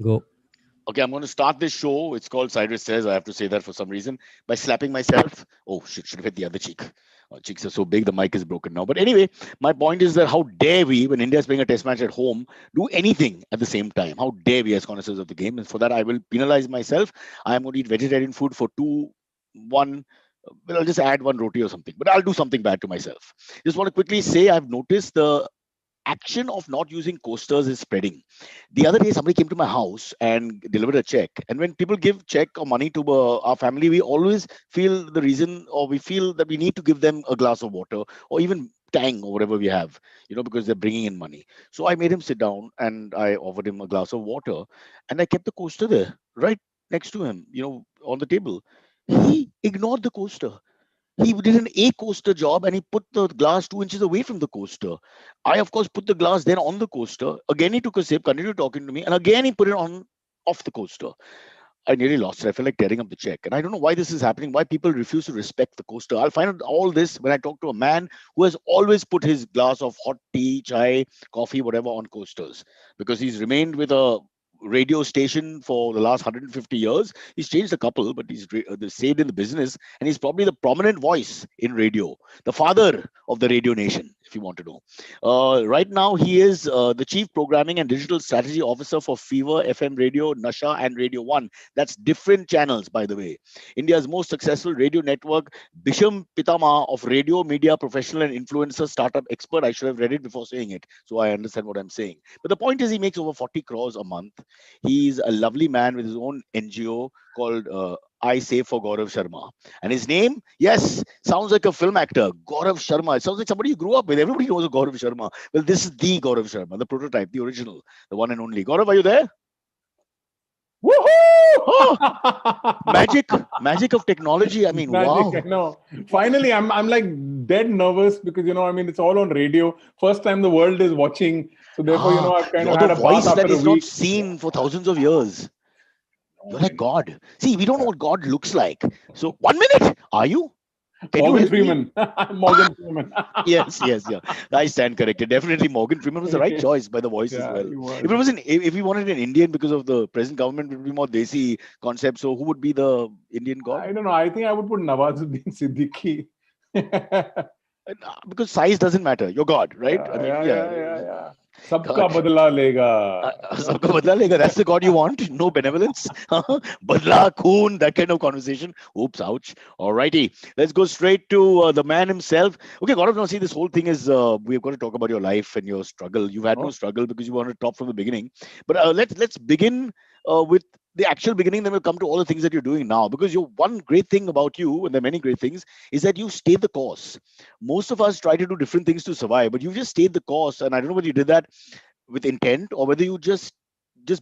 Go. Okay, I'm going to start this show. It's called Cyrus Says. I have to say that for some reason by slapping myself. Oh shit! Should have hit the other cheek. Cheeks are so big, the mic is broken now. But anyway, my point is that how dare we, when India is playing a test match at home, do anything at the same time? How dare we, as connoisseurs of the game? And for that, I will penalize myself. I am going to eat vegetarian food for two, one. Well, I'll just add one roti or something, but I'll do something bad to myself. Just want to quickly say I've noticed the action of not using coasters is spreading. The other day, somebody came to my house and delivered a check. And when people give check or money to our family, we always feel the reason, or we feel that we need to give them a glass of water or even tang or whatever we have, because they're bringing in money. So I made him sit down and I offered him a glass of water, and I kept the coaster there, right next to him, on the table. He ignored the coaster. He did an A coaster job and he put the glass 2 inches away from the coaster. I, of course, put the glass then on the coaster. Again, he took a sip, continued talking to me, and again, he put it on off the coaster. I nearly lost it. I felt like tearing up the check. And I don't know why this is happening, why people refuse to respect the coaster. I'll find out all this when I talk to a man who has always put his glass of hot tea, chai, coffee, whatever on coasters because he's remained with a radio station for the last 150 years. He's changed a couple, but stayed in the business, and he's probably the prominent voice in radio, the father of the radio nation, if you want to know. Right now, he is the chief programming and digital strategy officer for Fever FM Radio, Nasha, and Radio One. That's different channels, by the way. India's most successful radio network, Bisham Pitama of radio, media, professional, and influencer startup expert. I should have read it before saying it, so I understand what I'm saying. But the point is, he makes over 40 crores a month. He's a lovely man with his own NGO called I Say for Gaurav Sharma. And his name, yes, sounds like a film actor, Gaurav Sharma. It sounds like somebody you grew up with. Everybody knows a Gaurav Sharma. Well, this is the Gaurav Sharma, the prototype, the original, the one and only. Gaurav, are you there? Oh, Woohoo! magic of technology. I mean, Magic, I wow. know. Finally, I'm like dead nervous because I mean it's all on radio. First time the world is watching, so therefore Ah, I've kind of you're the had a bath voice after that a is not week. seen for thousands of years. No, You're I like know. God. See, we don't know Yeah. what God looks like. So, 1 minute, are you? Can you Morgan help me? Freeman. I'm Morgan Freeman. Yes, yes, yeah. I stand corrected. Definitely, Morgan Freeman was the right Okay. choice by the voice as Yeah, well. he If it was. wasn't, if we wanted an Indian because of the present government, it would be more Desi concept. So, who would be the Indian God? I don't know. I think I would put Nawazuddin Siddiqui. Yeah, Because size doesn't matter. You're God, right? I mean, yeah, yeah. yeah, yeah, yeah. Sabka God. badla lega. सबका बदला लेगा. That's the God you want. No benevolence. Badla, khoon, that kind of conversation. Oops, ouch. Alrighty. Let's go straight to the man himself. Okay, Gaurav, now see, this whole thing is we've got to talk about your life and your struggle. You've had no Oh, struggle because you wanted to top from the beginning. But let's begin with the actual beginning, then we'll come to all the things that you're doing now. Because one great thing about you, and there are many great things, is that you stayed the course. Most of us try to do different things to survive, but you just stayed the course. And I don't know whether you did that with intent or whether you just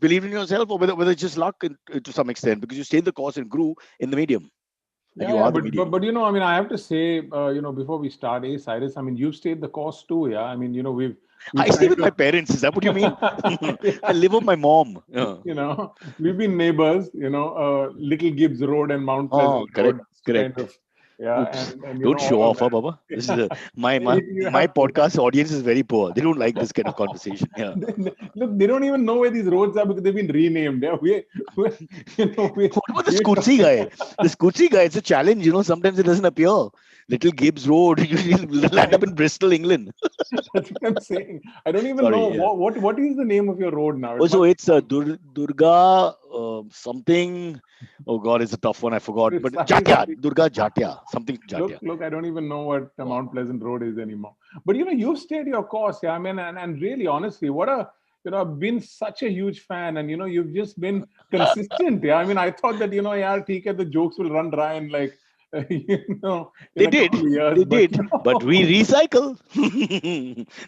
believed in yourself or whether it's just luck to some extent because you stayed the course and grew in the medium and yeah, you yeah. are the But medium. I mean, I have to say, before we start, Cyrus, I mean, you've stayed the course too. Yeah. I mean, we've I stay kind with my parents. Is that what you mean? of. I Yeah. live with my mom. Yeah. We've been neighbors, Little Gibbs Road and Mount Oh, Pleasant Road, correct, so kind correct. of, yeah, Oops, and don't show all of off, huh, that. Baba. This is my my You my have to. podcast audience is very poor. They don't like this kind of conversation. Yeah. Look, they don't even know where these roads are because they've been renamed. Yeah, we What about the we're Scootsy talking. guy? The Scootsy guy, it's a challenge. Sometimes it doesn't appear. Little Gibbs Road, you land up in Bristol, England. That's what I'm saying. I don't even know Sorry. Yeah. what is the name of your road now. It Also, must be it's some Durga something. Oh God, it's a tough one. I forgot. But Jatya, precisely. Durga Jatya, something Jatya. Look, I don't even know what Wow. Mount Pleasant Road is anymore. But you've stayed your course, yeah. I mean, and really, honestly, what a I've been such a huge fan, and you've just been consistent. Yeah, I mean, I thought that yeah, TK, the jokes will run dry in like in They a couple did, of years, they but did, but we recycle.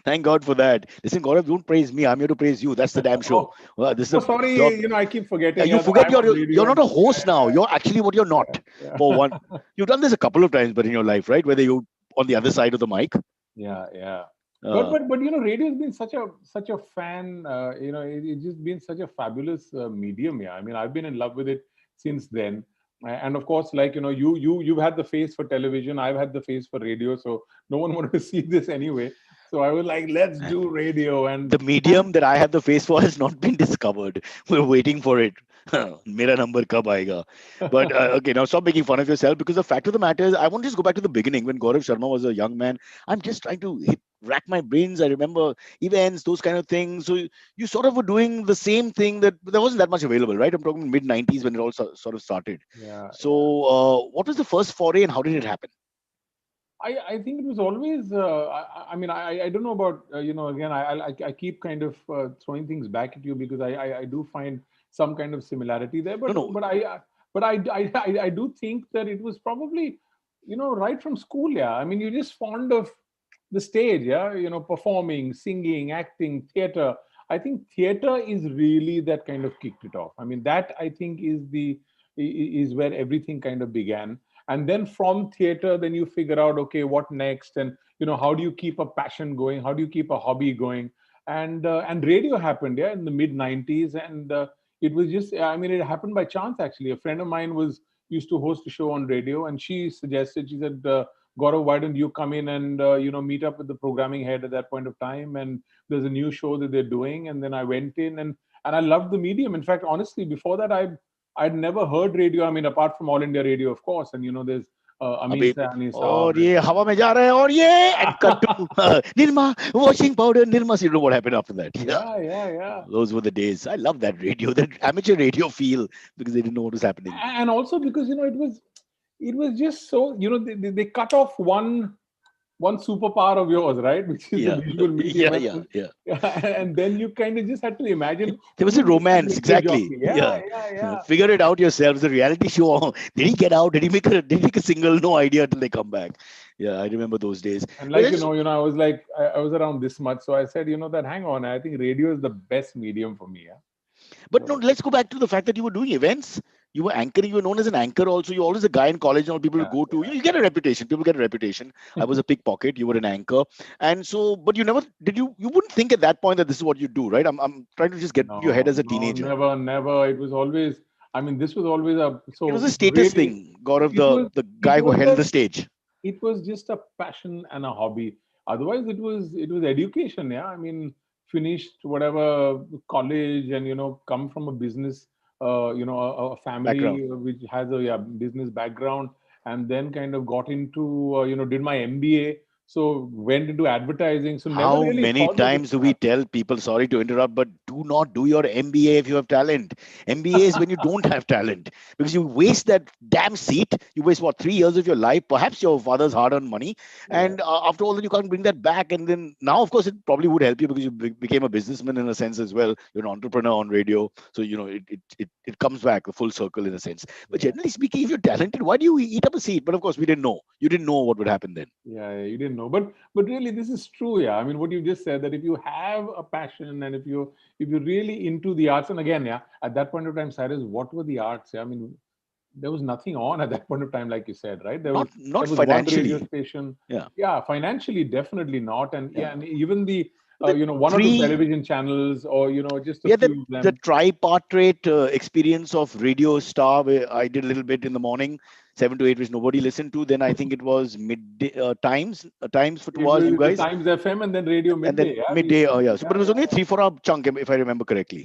Thank God for that. Listen, Gaurav, don't praise me. I'm here to praise you. That's the damn show. oh, Well, this is oh, a job. sorry, I keep forgetting. You Yeah, that forget I'm on you're radio. not a host now. You're actually what you're not. Yeah, For one, yeah. you've done this a couple of times, but in your life, right? Whether you on the other side of the mic. Yeah, yeah. But Uh, radio has been such a fan. It's just been such a fabulous medium. Yeah, I mean, I've been in love with it since then. And of course, like you've had the face for television. I've had the face for radio. So no one wanted to see this anyway. So I was like, let's do radio. The medium that I have the face for has not been discovered. We're waiting for it. Mera number kab aayega? But okay, now stop making fun of yourself, because the fact of the matter is, I want to just go back to the beginning when Gaurav Sharma was a young man. I'm just trying to rack my brains. I remember events, those kind of things. So you sort of were doing the same thing, that there wasn't that much available, right? I'm talking mid 90s when it all sort of started. yeah, So yeah. what was the first foray and how did it happen? I think it was always. I mean, I don't know about Again, I keep kind of throwing things back at you because I do find some kind of similarity there. No, But no. I do think that it was probably right from school. Yeah, I mean, you're just fond of the stage. Yeah, performing, singing, acting, theater. I think theater is really that kind of kicked it off. I mean, that I think is where everything kind of began. And then from theater, then you figure out, okay, what next? And how do you keep a passion going? How do you keep a hobby going? And radio happened, yeah, in the mid 90s. And it was just, I mean, it happened by chance. Actually, a friend of mine was used to host a show on radio, and she suggested, she said, Gaurav, why don't you come in and meet up with the programming head at that point of time? And there's a new show that they're doing. And then I went in, and I loved the medium. In fact, honestly, before that, I'd never heard radio. I mean, apart from All India Radio, of course. And there's Amin अभी Sayani और Saab. ये हवा में जा रहा है और ये and cut to Nirma washing powder. Nirma, so you know what happened after that. Yeah, Yeah, yeah, yeah. those were the days. I love that radio, that amateur radio feel, because they didn't know what was happening. And also because it was just so they cut off one superpower of yours, right? Which is the Yeah, visual medium. yeah, yeah, yeah. And then you kind of just had to imagine There was a who is this romance, radio exactly. jockey. Yeah, Yeah. yeah, yeah. Figure it out yourselves. The reality show. Did he get out? Did he make a single? No idea until they come back. Yeah, I remember those days. And But like it's, I was like, I was around this much, so I said, that hang on, I think radio is the best medium for me. Yeah. but no, So, let's go back to the fact that you were doing events. You were anchoring. You were known as an anchor also. You're always a guy in college and all people yeah, go to. You get a reputation. People get a reputation. I was a pickpocket. You were an anchor. And so, but you never, did you wouldn't think at that point that this is what you do, right? I'm trying to just get into your head no, as a no, teenager. never, never. It was always. I mean, this was always a It was so a status really. thing, Gaurav, It was the it guy who was held a the stage. it was just a passion and a hobby. Otherwise, it was education. Yeah, I mean, finished whatever college and come from a business, a Background. family which has a business background, and then kind of got into did my MBA. So went into advertising. So never How really many thought that this times do would we happen. tell people, sorry to interrupt, but do not do your MBA if you have talent? MBA is when you don't have talent, because you waste that damn seat. You waste what, 3 years of your life, perhaps your father's hard-earned money, Yeah. and after all, then you can't bring that back. And then now, of course, it probably would help you because you became a businessman in a sense as well. You're an entrepreneur on radio, so it comes back the full circle in a sense. But Yeah. generally speaking, if you're talented, why do you eat up a seat? But of course, we didn't know. You didn't know what would happen then. Yeah, yeah, you didn't know, but really, this is true. Yeah, I mean, what you just said, that if you have a passion and if you're really into the arts, and again, yeah, at that point of time, Cyrus, what were the arts? Yeah, I mean, there was nothing on at that point of time, like you said, right? There was Not there was one radio financially. station. Yeah. Yeah, financially, definitely not, and Yeah. yeah, and even the The one or two three, television channels, or just a yeah, few of the them. tripartite experience of Radio Star, where I did a little bit in the morning, 7 to 8, which nobody listened to. Then I think it was midday times for It 2 hours, was you the guys, Times FM and then Radio and then Midday. Yeah, we midday. used to Oh do. yeah, so Yeah, but it was only a yeah. 3 4 hour chunk, if I remember correctly,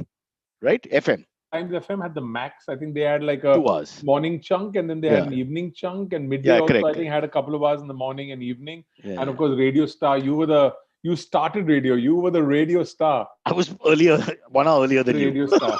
right? FM, Times FM had the max. I think they had like a 2 hours. morning chunk, and then they had Yeah, an evening chunk, and midday yeah, also I correct. think had a couple of hours in the morning and evening. Yeah, And of yeah. course, Radio Star. You started radio. You were the Radio Star. I was earlier, 1 hour earlier than you. Radio Star.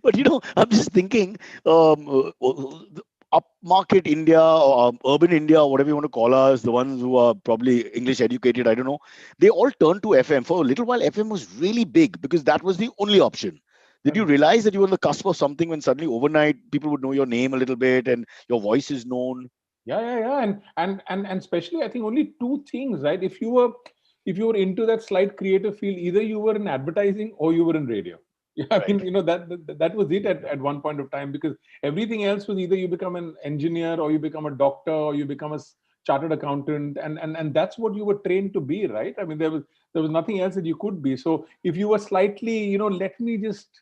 But I'm just thinking, the upmarket India or urban India, or whatever you want to call us, the ones who are probably English educated, I don't know, they all turned to FM. For a little while, FM was really big because that was the only option. Did you realize that you were on the cusp of something when suddenly overnight people would know your name a little bit and your voice is known? Yeah, yeah, yeah, and especially I think only two things, right? If you were into that slight creative field, either you were in advertising or you were in radio. Yeah, I Right. mean, that was it at one point of time, because everything else was either you become an engineer or you become a doctor or you become a chartered accountant, and that's what you were trained to be, right? I mean, there was nothing else that you could be. So if you were slightly, let me just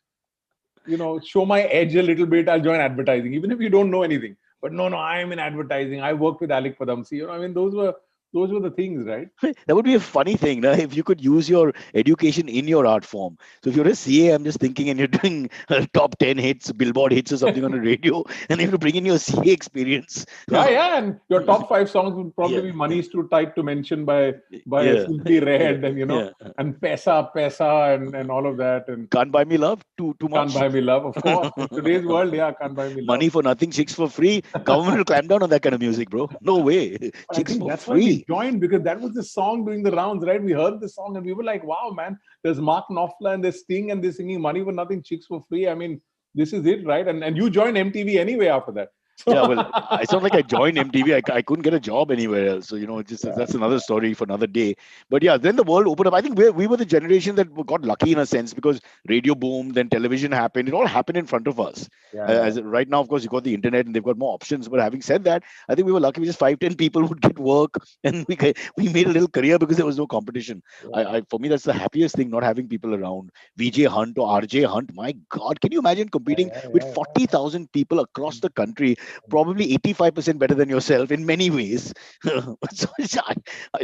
show my edge a little bit, I'll join advertising, even if you don't know anything. But no, I'm in advertising. I worked with Alec Padamsi. I mean, those were Those were the things, right? That would be a funny thing, no? If you could use your education in your art form. So if you're a CA, I'm just thinking, and you're doing top 10 hits, Billboard hits or something on the radio, and you have to bring in your CA experience. Yeah, yeah, and your top five songs would probably Yeah, be "Money Is Too Tight to Mention" by yeah, Simply yeah, Red, and yeah. and "Pesa Pesa" and all of that, and Can't buy me love, too "Can't much. Buy Me Love," of course. In today's world, yeah, "Can't Buy Me Love." Money for nothing, chicks for free. Government will clamp down on that kind of music, bro. No way. But I Chicks think for that's why we free. joined, because that was the song doing the rounds, right? We heard the song and we were like, "Wow, man! There's Mark Knopfler and there's Sting and they're singing 'Money for Nothing, Chicks for Free.' I mean, this is it, right?" And you joined MTV anyway after that. Yeah, So well, it's not like I joined MTV. I couldn't get a job anywhere else. So, just yeah, that's another story for another day. But yeah, then the world opened up. I think we were the generation that got lucky in a sense because radio boomed, then television happened. It all happened in front of us. yeah, yeah, As right now, of course, you got the internet and they've got more options. But having said that, I think we were lucky. We just 5, 10 people would get work, and we made a little career because there was no competition. yeah, For me, that's the happiest thing, not having people around. VJ Hunt or RJ Hunt. My God, can you imagine yeah, competing yeah, with yeah, yeah. 40,000 people across the country? Probably 85% better than yourself in many ways. I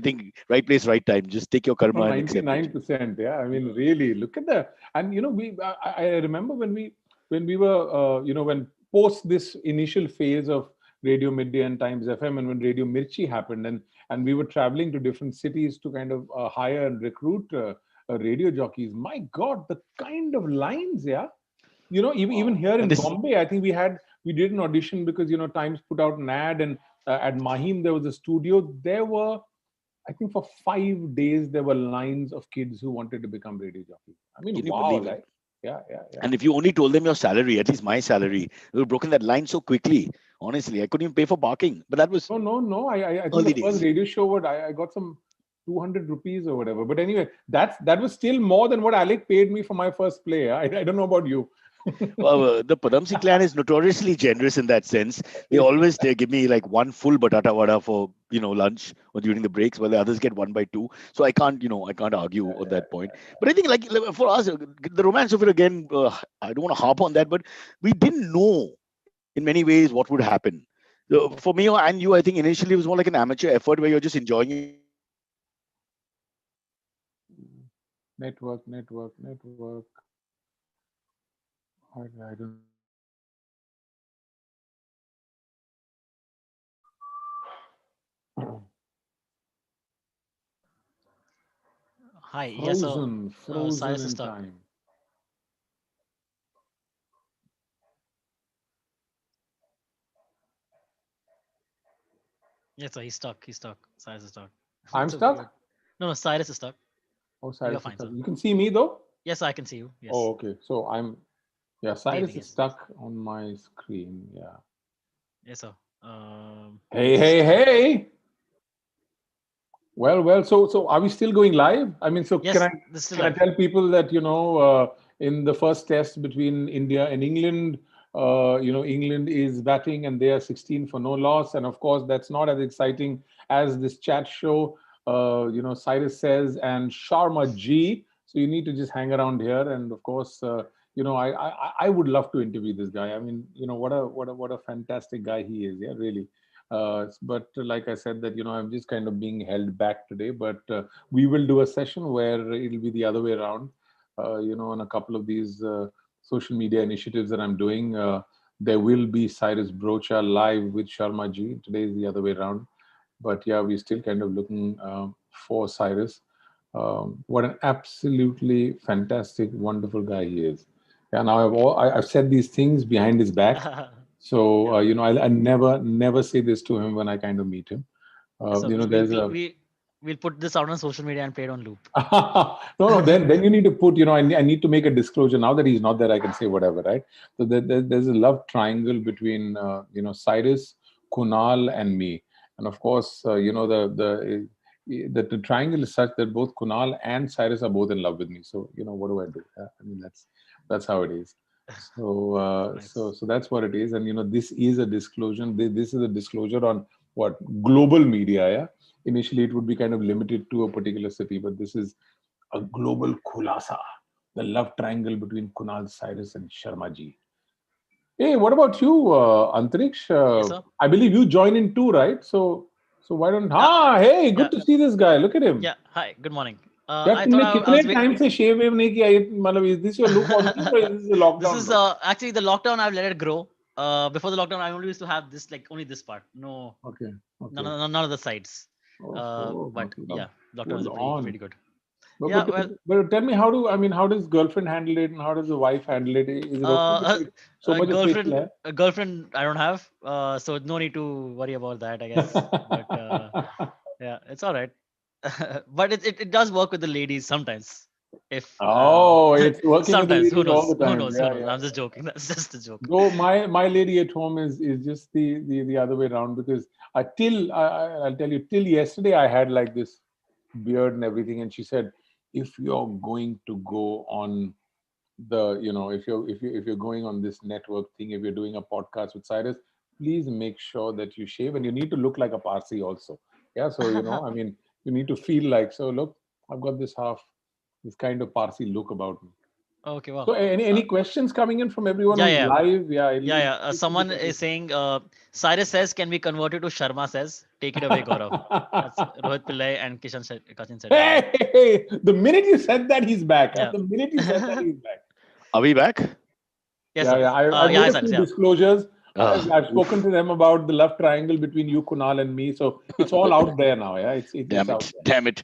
think right place, right time. Just take your No, karma and accept it. 99%. Yeah, I mean, really, look at that. And I remember when we were, when post this initial phase of Radio Midday and Times FM, and when Radio Mirchi happened, and we were traveling to different cities to kind of hire and recruit radio jockeys. My God, the kind of lines, yeah. Even Wow. here And in this, Bombay, I think we did an audition because Times put out an ad, and at Mahim there was a studio. There were, I think, for 5 days there were lines of kids who wanted to become radio jockeys. I mean, can you wow, believe it? right? Yeah, yeah, yeah. And if you only told them your salary, at least my salary, they would have broken that line so quickly. Honestly, I couldn't even pay for parking. But that was No, no, no. I think early the first days. radio show, what I got some 200 rupees or whatever. But anyway, that was still more than what Alec paid me for my first play. I don't know about you. Well, the Padamsi clan is notoriously generous in that sense. They give me like one full batata vada for lunch or during the breaks, while the others get one by two. So I can't argue on that point. But I think like for us, the romance of it again, I don't want to harp on that, but we didn't know in many ways what would happen. For me and you, I think initially it was more like an amateur effort where you're just enjoying it and having fun. But then as time went on, you realize that this is something that you Network, enjoy and network, you want to network. do. And I don't know. Hi. Yes, so Frozen, frozen Cyrus is in stuck. time. Yes, sir, he's stuck. He's stuck. Cyrus is stuck. I'm So weird. stuck. No, no, Cyrus is stuck. Oh, You're Cyrus is fine, stuck. sir. You can see me though. Yes, I can see you. Oh, Yes. okay. So yeah, Maybe, Cyrus is yes. stuck on my screen. Yeah. Yes, sir. Hey, Just hey, trying to. hey. Well, well. So are we still going live? I mean, so Yes, this is still can I live. tell people that in the first test between India and England, England is batting and they are 16 for no loss, and of course that's not as exciting as this chat show. Cyrus says and Sharma G. So you need to just hang around here, and of course, I would love to interview this guy. I mean, what a fantastic guy he is. Yeah, really. But like I said, that I'm just kind of being held back today. But we will do a session where it'll be the other way around. On a couple of these social media initiatives that I'm doing, there will be Cyrus Brocha live with Sharma ji. Today is the other way around. But yeah, we're still kind of looking for Cyrus. What an absolutely fantastic, wonderful guy he is. Yeah, now I've said these things behind his back, so Yeah. I never say this to him when I kind of meet him. Yes, sir. There's a We'll put this out on social media and play it on loop. no. Then you need to put. I need to make a disclosure now that he's not there. I can say whatever, right? So there's a love triangle between Cyrus, Kunal, and me, and of course the triangle is such that both Kunal and Cyrus are both in love with me. So what do I do? I mean that's how it is. So Nice. that's what it is, and this is a disclosure. This is a disclosure on what global media. Yeah, initially it would be kind of limited to a particular city, but this is a global khulasa, the love triangle between Kunal, Cyrus, and Sharma ji. Hey, what about you, Antriksh? Yes, sir. I believe you join in too, right? So So why don't? Uh, Hey, yeah, good to see this guy. Look at him. yeah. Hi, good morning. यार I thought तुमने I कितने was time से शेव wave नहीं किया? मतलब is this your look always or is this a this lockdown is look? actually the lockdown. I've let it grow. Before the lockdown, I only used to have this like only this part. No, Okay, okay. none of the sides. Oh, But yeah, lockdown full is on. pretty good. But, Yeah, but well, but tell me, how does girlfriend handle it and how does the wife handle it? Is it okay? uh, Because so much of facial hair. a girlfriend I don't have. So no need to worry about that, I guess. But yeah, it's all right. But it does work with the ladies sometimes. If Oh, it's working with the sometimes, who ladies all knows? the Who time. knows? Who Yeah, knows? yeah, I'm just yeah. joking. That's just a joke. Though my lady at home is just the other way around because I'll tell you till yesterday I had like this beard and everything, and she said if you're going to go on if you're going on this network thing, if you're doing a podcast with Cyrus, please make sure that you shave and you need to look like a Parsi also. Yeah, so I mean, you need to feel like so. Look, I've got this kind of Parsi look about me. Okay, wow. So any questions coming in from everyone Yeah, who's yeah, live? Yeah, yeah, yeah. it'll be Someone good. is saying, Cyrus says, can we convert it to Sharma says? Take it away, Gaurav. That's Rohit Pillai and Kachin said earlier. Hey, the minute you said that, he's back. Yeah. The minute you said that, he's back. Are we back? Yes, Yeah, sir. yeah. I've Yeah, made hi, a Cyrus. few Yeah. disclosures. I've spoken Oof. to them about the love triangle between you, Kunal, and me. So it's all out there now. Yeah, it's Damn out it, there. damn it.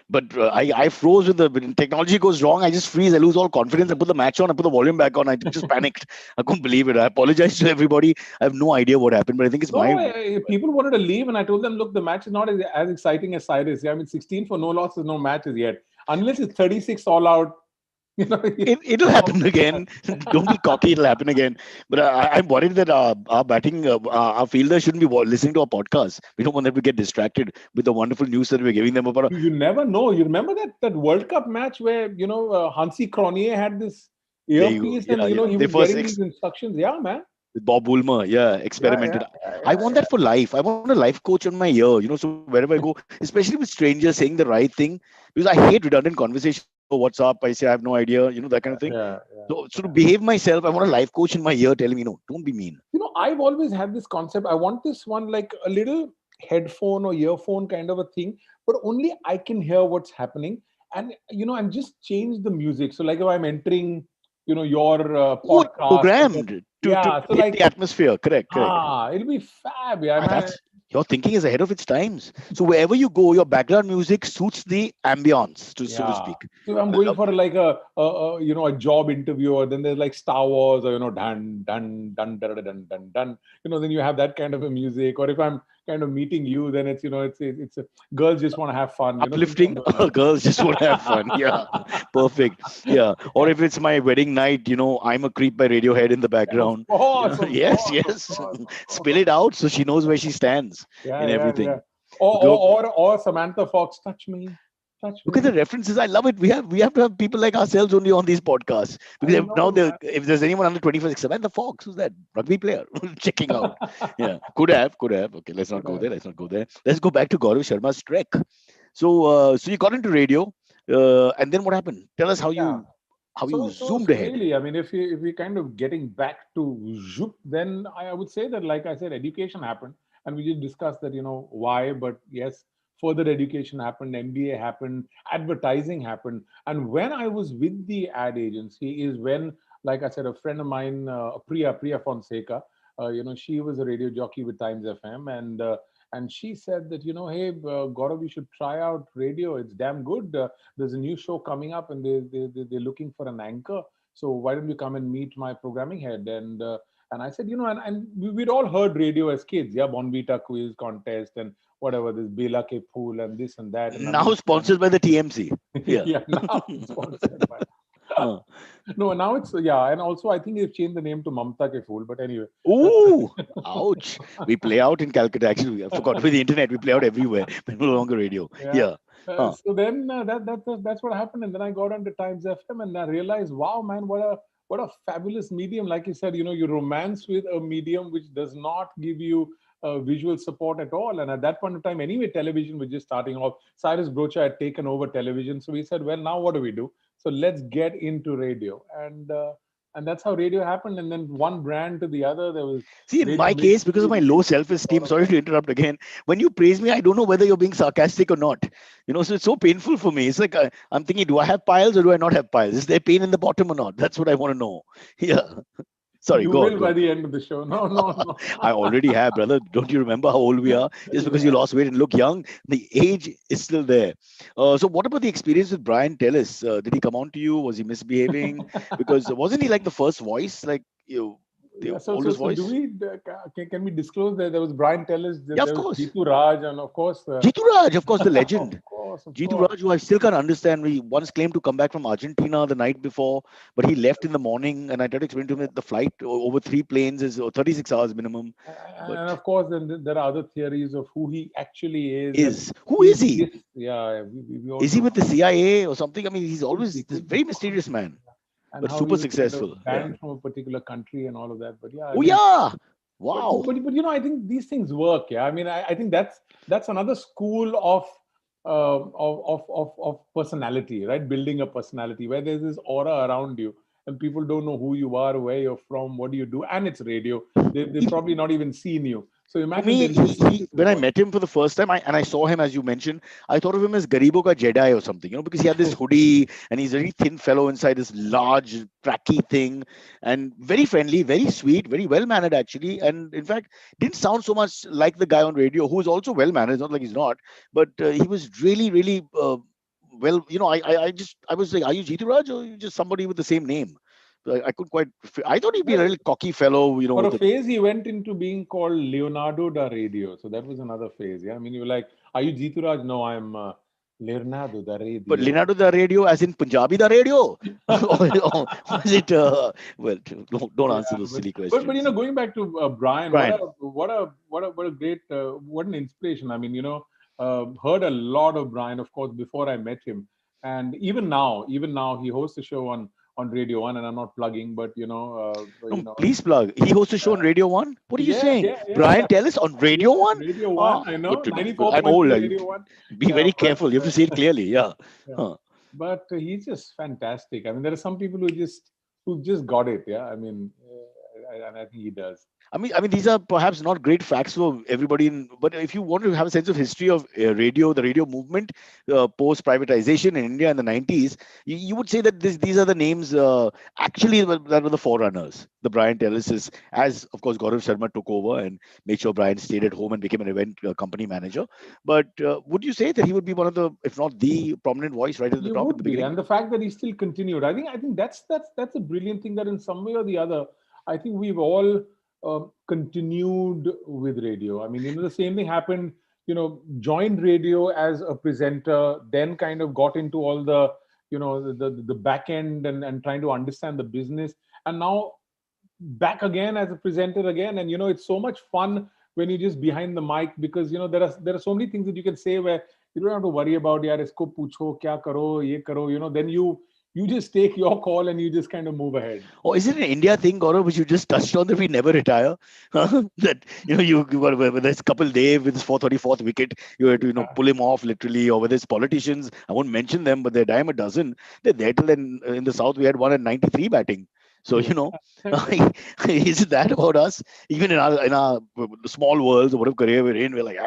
But I froze when technology goes wrong. I just freeze. I lose all confidence. I put the match on. I put the volume back on. I just panicked. I couldn't believe it. I apologize to everybody. I have no idea what happened, but I think it's No, my. people wanted to leave, and I told them, look, the match is not as exciting as Cyrus. Yeah, I mean, 16 for no losses, no matches yet. Unless it's 36 all out, you know. It'll happen again. Don't be cocky. It'll happen again. But I'm worried that our batting, our fielders shouldn't be listening to our podcast. We don't want them to get distracted with the wonderful news that we're giving them about. You never know. You remember that World Cup match where Hansi Cronje had this There you go. earpiece and Yeah, yeah. he They was first getting these instructions. Yeah, man. with Bob Woolmer, yeah, Yeah, yeah, experimented. yeah, I yeah, want that yeah. for life. I want a life coach on my ear, so wherever I go, especially with strangers saying the right thing, because I hate redundant conversations. Oh, what's up? I say I have no idea, that kind of thing. Yeah, yeah, So to yeah. behave myself, I want a life coach in my ear telling me, no, don't be mean. I've always had this concept. I want this one like a little headphone or earphone kind of a thing, but only I can hear what's happening. And just change the music. So, like if I'm entering, your Oh, it's podcast, and then, programmed to yeah. So, hit the like, atmosphere. Correct, correct. it'll be fab. Yeah, man. That's your thinking is ahead of its times. So wherever you go, your background music suits the ambience, so to Yeah. speak. So I'm I going love for like a job interview, or then there's like Star Wars, or dun dun dun dun dun dun dun dun. Then you have that kind of a music. Or if I'm kind of meeting you, then it's girls just want to have fun. Things uplifting. along those lines. Girls just want to have fun. Yeah, perfect. Yeah. Or if it's my wedding night, I'm a creep by Radiohead in the Of background. course, of Yes, course, of yes. course, of Spill course. it out so she knows where she stands Yeah, in yeah, yeah. everything. Or Go, or or, or Samantha Fox, touch look at me. the references. I love it. We have to have people like ourselves only on these podcasts I because know, man. if there's anyone under 25, like Samantha Fox, who's that rugby player? Checking out. Yeah, could have. Okay, let's not Good go eye. there. Let's not go there. Let's go back to Gaurav Sharma's trek. So you got into radio, and then what happened? Tell us how Yeah. you So zoomed ahead. really, I mean, if we kind of getting back to Zoop, then I would say that, like I said, education happened, and we did discuss that, why. But yes, further education happened, MBA happened, advertising happened, and when I was with the ad agency is when, like I said, a friend of mine, Priya Fonseca, she was a radio jockey with Times FM, and she said that, hey, Gaurav, you should try out radio. It's damn good. There's a new show coming up, and they're looking for an anchor. So why don't you come and meet my programming head? And I said, we'd all heard radio as kids, yeah, Bonvita quiz contest and whatever, this Bela Ke Phool and this and that, and Now Amin Khan. sponsored by the TMC. Yeah. Yeah, now it's sponsored by. Uh, No, now it's, yeah, and also I think they've changed the name to Mamta Ke Phool. But anyway, that's Ooh, ouch. We play out in Calcutta. Actually, I forgot with the internet. We play out everywhere, but no longer radio. yeah. Yeah. Huh. So then that's what happened, and then I got onto Times FM, and I realized, wow, man, what a fabulous medium. Like you said, you romance with a medium which does not give you visual support at all. And at that point of time, anyway, television was just starting off. Cyrus Brocha had taken over television, so we said, well, now what do we do? So let's get into radio, and that's how radio happened. And then one brand to the other, there was See, in radio my case, because of military, my low self-esteem, all of sorry that. to interrupt again. When you praise me, I don't know whether you're being sarcastic or not. So it's so painful for me. It's like I'm thinking, do I have piles or do I not have piles? Is there pain in the bottom or not? That's what I want to know. Yeah. Sorry, You go on, will go by on. the end of the show. No, no, no. I already have, brother. Don't you remember how old we are? Just because you Yeah. lost weight and look young, the age is still there. So, what about the experience with Brian Tellis? Did he come on to you? Was he misbehaving? Because wasn't he like the first voice, like the Yeah, oldest so do voice? we can we disclose that there was Brian Tellis, Yeah, of there was course. Jitu Raj, and of course, Jitu Raj, of course, the of legend. course, of Jitu course. Raj, who I still can't understand. He once claimed to come back from Argentina the night before, but he left in the morning. And I tried to explain to him that the flight over three planes is 36 hours minimum. But And of course, then there are other theories of who he actually is, and who he's is he? this. Yeah, we Is he also with the CIA or something? I mean, he's always this could be, very mysterious man, and but how he super was kind of successful. Yeah. banned from a particular country and all of that. But yeah, I Oh mean, yeah. Wow. I think these things work. Yeah, I mean, I think that's another school of personality, right? Building a personality where there's this aura around you, and people don't know who you are, where you're from, what do you do, and it's radio. They've He, probably not even seen you. So for imagine me, there's this he this when I voice. met him for the first time, I saw him as you mentioned, I thought of him as Garibo ka Jedi or something, because he had this hoodie and he's a very thin fellow inside this large tracky thing, and very friendly, very sweet, very well mannered actually, and in fact didn't sound so much like the guy on radio who is also well mannered. It's not like he's not, but he was really, really. Well, I was like, are you Jitu Raj or you just somebody with the same name? I couldn't quite. I thought he'd be a Well, really cocky fellow, for a with a. phase, he went into being called Leonardo da Radio. So that was another phase. Yeah, I mean, you were like, "Are you Jitu Raj?" No, I'm Leonardo da But Radio. Leonardo da Radio, as in Punjabi da Radio, or was it? Well, don't Yeah, answer those silly but questions. going back to Brian, Brian, what a great what an inspiration. I mean, heard a lot of Brian, of course, before I met him, and even now, he hosts a show on Radio One, and I'm not plugging, but no, please plug. He hosts a show on Radio One. What are you yeah, saying? yeah, yeah, Brian yeah, Tellis on Radio yeah, One? Radio One. Ah, I good know, to know. Good. I'm old. 94.3 You Radio One. be Yeah, very but careful. You have to say it clearly. Yeah. yeah, Huh. but he's just fantastic. I mean, there are some people who just got it. Yeah, I mean, and I think he does. I mean, these are perhaps not great facts for everybody. But if you want to have a sense of history of radio, the radio movement, post privatization in India in the 90s, you would say that these are the names actually that were the forerunners. The Brian Tellis, as of course Gaurav Sharma took over and made sure Brian stayed at home and became an event company manager. But would you say that he would be one of the, if not the prominent voice right at the You top in would the be, beginning? and the fact that he still continued, I think that's a brilliant thing. That in some way or the other, I think we've all continued with radio. I mean, the same thing happened. Joined radio as a presenter, then kind of got into all the back end and trying to understand the business, and now back again as a presenter again. And it's so much fun when you're just behind the mic, because there are so many things that you can say where you don't have to worry about, yaar isko pucho kya karo ye karo. Then you just take your call and you just kind of move ahead. Or is it an India thing, Gaurav, which you just touched on, that we never retire? That whether it's Kapil Dev with his 434th wicket, you have to Yeah. pull him off literally, or whether it's politicians, I won't mention them, but they're a dime a dozen. They're there till then. In the south, we had one at 93 batting. So Yeah. is it that about us? Even in our small worlds or whatever career we're in, we're like,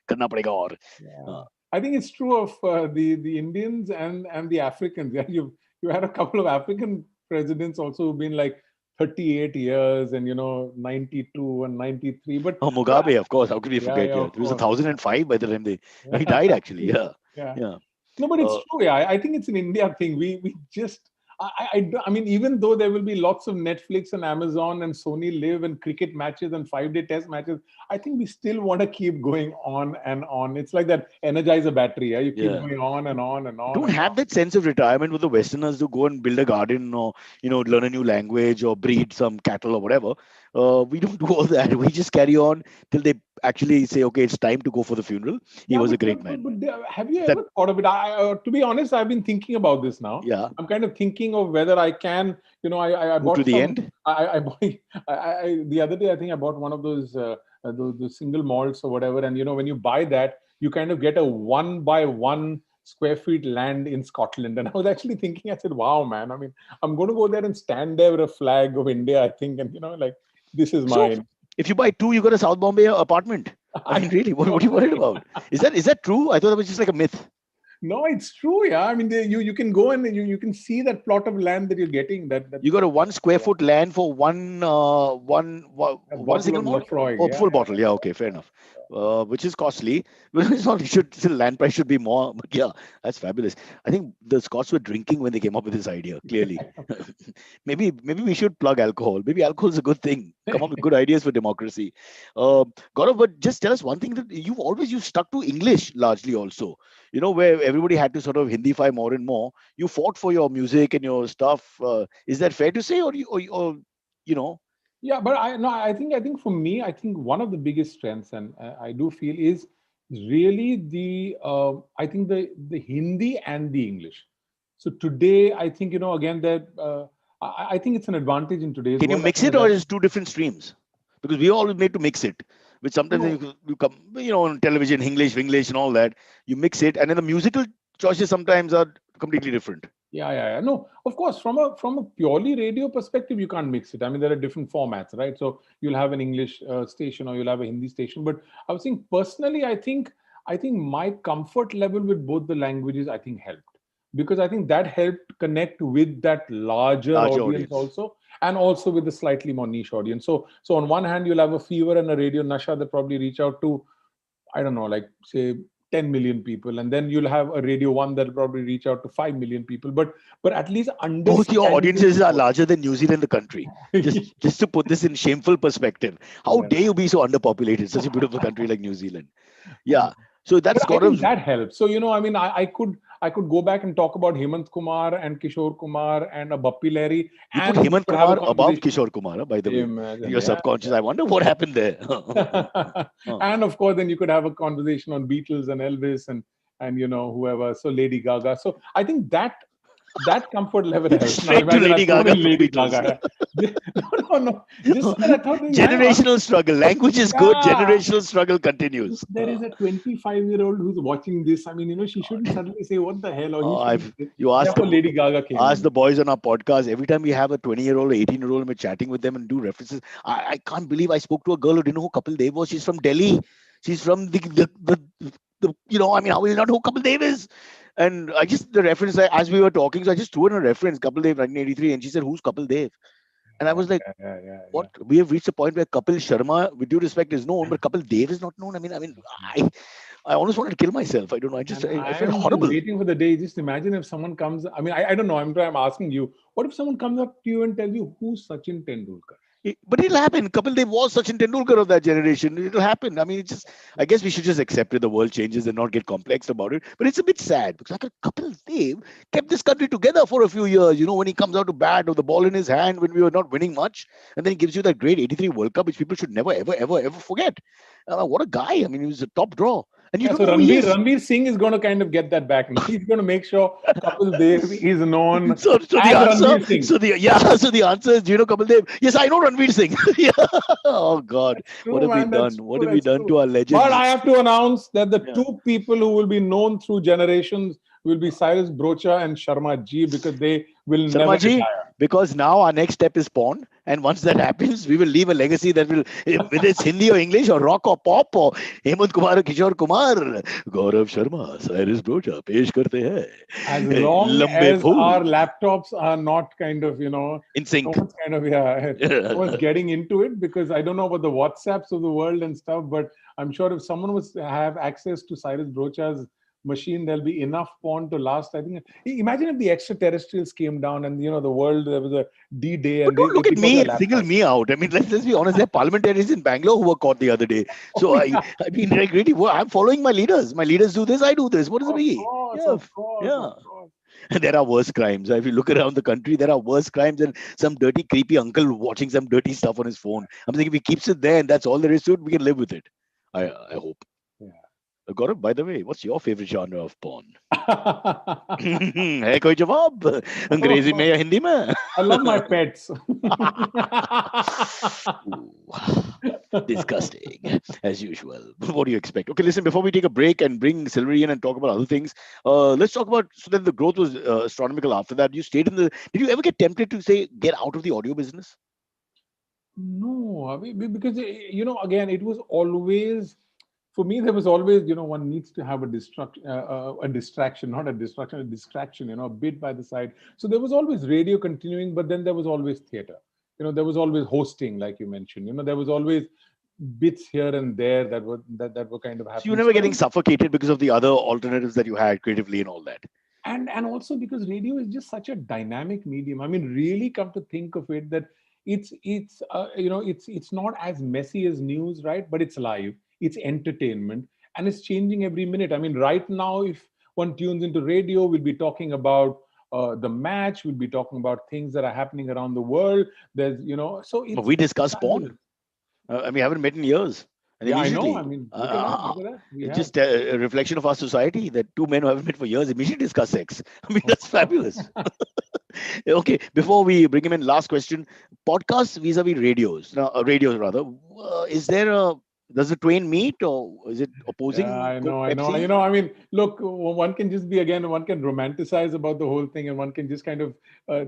karna padega aur. Yeah. Uh, I think it's true of the Indians and the Africans. Yeah, you had a couple of African presidents also who've been like 38 years and 92 and 93. But Oh, but Mugabe, of course. How could we yeah, forget? yeah, Yeah, of it was course. 1005 by the time he Yeah. died. Actually, yeah, Yeah. yeah. No, but it's Uh, true. Yeah, I think it's an India thing. We just, I mean, even though there will be lots of Netflix and Amazon and Sony Live and cricket matches and 5-day test matches, I think we still want to keep going on and on. It's like that Energizer battery. Yeah, you keep yeah. going on and on and on Don't and have on. that sense of retirement with the Westerners to go and build a garden, or learn a new language or breed some cattle or whatever. We don't do all that. We just carry on till they actually say, okay, it's time to go for the funeral. He Yeah, was a but great man. have you Is that ever thought of it? To be honest, I've been thinking about this now. yeah? I'm kind of thinking of whether I can. I Go to bought the some. end. I bought the other day. I think I bought one of those single malts or whatever. And when you buy that, you kind of get a one by one square feet land in Scotland. And I was actually thinking, I said, wow, man, I mean, I'm going to go there and stand there with a flag of India, I think, and, like, this is So mine. if you buy two, you got a South Bombay apartment. I mean, really, what are you worried about? Is that true? I thought that was just like a myth. No, it's true. Yeah. I mean, you can go and you can see that plot of land that you're getting. That You got a 1 square foot land for a one bottle single of malt? Lafroy. Oh, Yeah. full bottle. Yeah, okay, fair enough. Which is costly. But it's not. It should still land price should be more. But yeah, that's fabulous. I think the Scots were drinking when they came up with this idea. Clearly, maybe we should plug alcohol. Maybe alcohol is a good thing. Come up with good ideas for democracy. Gaurav, but just tell us one thing that you stuck to English largely also. Where everybody had to sort of Hindify more and more. You fought for your music and your stuff. Is that fair to say, or you know? Yeah, but I think for me, I think one of the biggest strengths, and I do feel, is really I think the Hindi and the English. So today, I think again that I think it's an advantage in today's Can you world. I mix think it, or that is two different streams? Because we all made to mix it. Which sometimes no, you come, on television, English, and all that. You mix it, and then the musical choices sometimes are completely different. yeah. No, of course, from a purely radio perspective, you can't mix it. I mean, there are different formats, right? So you'll have an English station or you'll have a Hindi station. But I was saying personally, I think my comfort level with both the languages, I think, helped, because I think that helped connect with that larger Larger audience audience. also, and also with the slightly more niche audience. So on one hand, you'll have a Fever and a Radio Nasha that probably reach out to, I don't know, like, say, 10 million people, and then you'll have a Radio One that'll probably reach out to 5 million people. But at least Both your understanding audiences are both. larger than New Zealand, the country. Just to put this in shameful perspective, how Yeah. dare you be so underpopulated? Such a beautiful country like New Zealand. Yeah. So But that's I think Gaurav's. that helps. So I mean, I could go back and talk about Hemant Kumar and Kishore Kumar and a Bappi Lahiri, You put and Hemant could have a Kumar above conversation. Kishore Kumar, by the way. In Imagine, your yeah. subconscious, I wonder what happened there. Huh. And of course, then you could have a conversation on Beatles and Elvis and whoever. So Lady Gaga. So I think that comfort level helps. Now Straight to imagine I Lady thrown Gaga in from Lady Beatles. Gaga. No. Just so that I thought, hang on. Generational struggle. Language is good. Yeah. Generational struggle If continues. there is a 25-year-old who's watching this, I mean, she shouldn't suddenly say, what the hell, or he shouldn't I've say. you ask Therefore, the Lady Gaga came ask in. the boys on our podcast every time we have a 20-year-old or 18-year-old and we're chatting with them and do references. I can't believe I spoke to a girl who didn't know who Kapil Dev was. She's from Delhi. She's from I mean, how will you not know who Kapil Dev is? And I just the reference as we were talking, so I just threw in a reference, Kapil Dev 1983, and she said, "Who's Kapil Dev?" And I Yeah, was like, yeah. what? We have reached a point where Kapil Sharma, with due respect, is known, but Kapil Dev is not known. I almost wanted to kill myself. I don't know. And I I felt am just horrible. waiting for the day. Just imagine if someone comes. I mean, I don't know. I'm asking you. What if someone comes up to you and tells you who's Sachin Tendulkar? But it'll happen. Kapil Dev was Sachin Tendulkar of that generation. It'll happen. I mean, I guess we should just accept it. The world changes and not get complex about it. But it's a bit sad because like Kapil Dev kept this country together for a few years. When he comes out to bat with the ball in his hand when we were not winning much, and then he gives you that great '83 World Cup, which people should never, ever, ever, ever forget. What a guy! I mean, he was a top draw, and you Yeah, don't so know who he Ranveer is. Ranveer Singh is going to kind of get that back. Now. He's going to make sure Kapil Dev is known So the as answer, Ranveer Singh. so the answer is, do you know Kapil Dev? Yes, I know Ranveer Singh. Yeah. Oh God, That's what true, have we man. That's done? What true. have we That's done true. to our But I legends? have to announce that the Yeah. two people who will be known through generations will be Cyrus Brocha and Sharma Ji, because they will never Sharma ji, retire. because now our next step is porn, and once that happens, we will leave a legacy that will, whether it's Hindi or English or rock or pop or Hemant Kumar or Kishore Kumar, Gaurav Sharma, Cyrus Brocha, पेश करते As हैं long लंबे as our fool laptops are not kind of, in no sync. one's kind of, yeah, no one's getting into it, because I don't know about the WhatsApps of the world and stuff, but I'm sure if someone was to have access to Cyrus Brocha's machine, there'll be enough porn to last. I think, imagine if the extraterrestrials came down and, the world, there was a D-Day But and they, don't they look at took out me their and single laptops. me out. I mean, let's be honest. There are parliamentarians in Bangalore who were caught the other day. Oh, So yeah, I mean, like really, I'm following my leaders. My leaders do this, I do this. What is the of biggie? course, Yeah, of course, yeah. of course. And there are worse crimes. If you look around the country, there are worse crimes than some dirty, creepy uncle watching some dirty stuff on his phone. I'm thinking if he keeps it there and that's all there is to it, we can live with it. I hope. Yeah. Gaurav, by the way, what's your favorite genre of porn? है कोई जवाब अंग्रेजी में या हिंदी में? I love my pets. Ooh, disgusting as usual. What do you expect? Okay, listen. Before we take a break and bring Silvery in and talk about other things, let's talk about. So then the growth was astronomical. After that, you stayed in the. Did you ever get tempted to say get out of the audio business? No, I mean, because again, it was always for me. There was always, one needs to have a distraction, not a destruction, a distraction. A bit by the side. So there was always radio continuing, but then there was always theater. There was always hosting, like you mentioned. There was always bits here and there that were kind of So you were happening. never So I getting don't suffocated because of the other alternatives that you had creatively and all that. and also because radio is just such a dynamic medium. I mean, really come to think of it, that it's not as messy as news, right? But it's live, it's entertainment, and it's changing every minute. I mean, right now, if one tunes into radio, we'll be talking about the match, we'll be talking about things that are happening around the world. So But it's we it's discuss fabulous. porn. And we haven't met in years. And Yeah, I know. I immediately, mean, look at that, look at that, we it's have. just a reflection of our society that two men who haven't met for years immediately discuss sex. I mean, that's fabulous. Okay, before we bring him in, last question: podcasts vis-a-vis radios. Now, radios rather. Is there a does the twain meet, or is it Yeah, opposing I Coke know, I know. Pepsi? I mean, look, one can just be, again, one can romanticize about the whole thing, and one can just kind of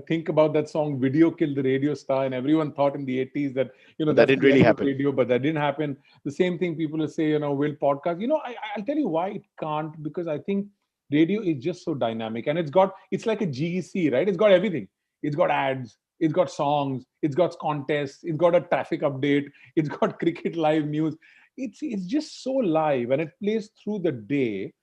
think about that song "Video Killed the Radio Star," and everyone thought in the '80s that But that that's didn't the really end of happen. radio, but that didn't happen. The same thing people will say, will podcast. I'll tell you why it can't, because I think radio is just so dynamic, and it's like a GEC, right? It's got everything. It's got ads. It's got songs. It's got contests. It's got a traffic update. It's got cricket live news. It's just so live, and it plays through the day,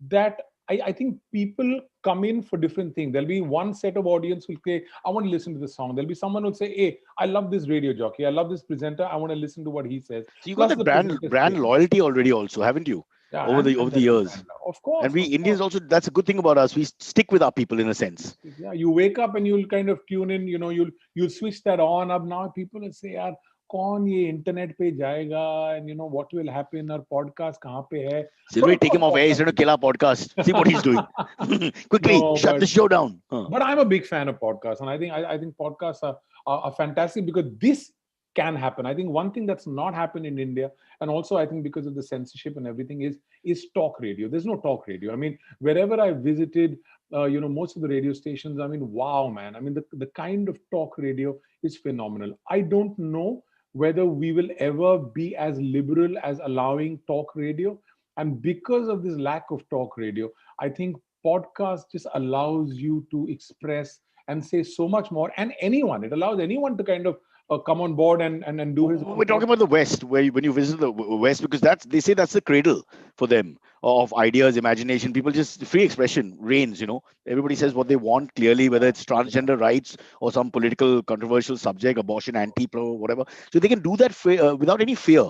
that I think people come in for different things. There'll be one set of audience who'll say, I want to listen to the song. There'll be someone who'll say, hey, I love this radio jockey, I love this presenter, I want to listen to what he says. So you got Plus that the brand presenter's brand fame. loyalty already, also, haven't you? Yeah, Over and the there's a years, brand love. and we Of Indians course. also. That's a good thing about us. We stick with our people in a sense. Yeah, you wake up and you'll kind of tune in, you'll switch that on up. Now people will say, yaar, कौन ये internet पे जाएगा, and what will happen, और podcast कहाँ पे है. But Silver, of take course him off air. He's podcast going to is kill our podcast. See what he's doing. Quickly, no, shut the show down. Huh. but I'm a big fan of podcasts, and I think podcasts are fantastic, because this can happen. I think one thing that's not happened in India, and also I think because of the censorship and everything, is talk radio. There's no talk radio. I mean, wherever I visited, most of the radio stations. I mean, wow, man. I mean, the kind of talk radio is phenomenal. I don't know whether we will ever be as liberal as allowing talk radio, and because of this lack of talk radio, I think podcast just allows you to express and say so much more. And it allows anyone to kind of come on board and do his own We're talking podcast. about the West, where when you visit the West, because they say that's the cradle for them of ideas, imagination. People just free expression reigns. Everybody says what they want clearly, whether it's transgender rights or some political controversial subject, abortion, anti-pro, whatever. So they can do that without any fear.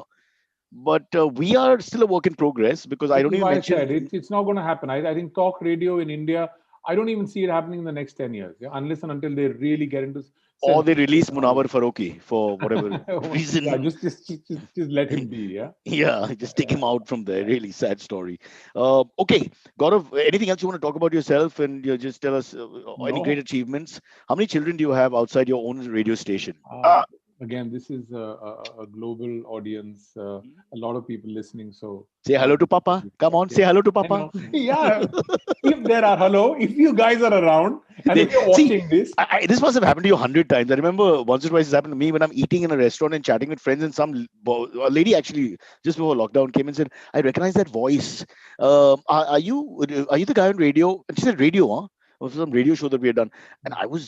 But we are still a work in progress, because I Which don't is even why I said mention. it's not going to happen. I think talk radio in India, I don't even see it happening in the next 10 years, yeah, unless and until they really get into Or they censorship release and all Munawar Faruqi for whatever that. Yeah, reason. just let him be. Yeah. Yeah, just take Yeah. him out from there. Really sad story. Okay, Gaurav, anything else you want to talk about yourself, and you just tell us any great No. achievements? How many children do you have outside your own radio station? Uh, Again, this is a global audience, a lot of people listening. So, Say hello to Papa. Come on, yeah, say hello to I Papa. know. Yeah, if there are, hello, if you guys are around and if you're See, watching this, this must have happened to you 100 times. I remember once or twice it's happened to me when I'm eating in a restaurant and chatting with friends, and a lady actually just before lockdown came and said, "I recognize that voice. Are you the guy on radio?" And she said, "Radio, huh?" It was some radio show that we had done, and I was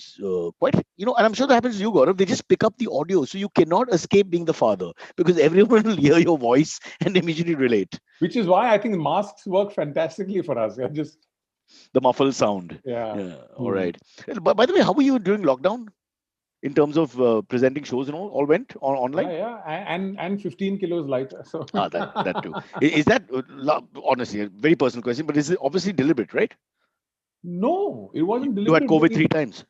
quite, and I'm sure that happens to you, Gaurav. They just pick up the audio, so you cannot escape being the father, because everyone will hear your voice and immediately relate. which is why I think masks work fantastically for us. Yeah, just The muffled sound. yeah. Yeah, all Hmm. right. But by the way, how were you during lockdown in terms of presenting shows and all went Yeah, online? yeah, and 15 kilos lighter. So That too. Is that honestly a very personal question, but is it obviously deliberate, right? no, it wasn't You had deliberate. COVID 3 times.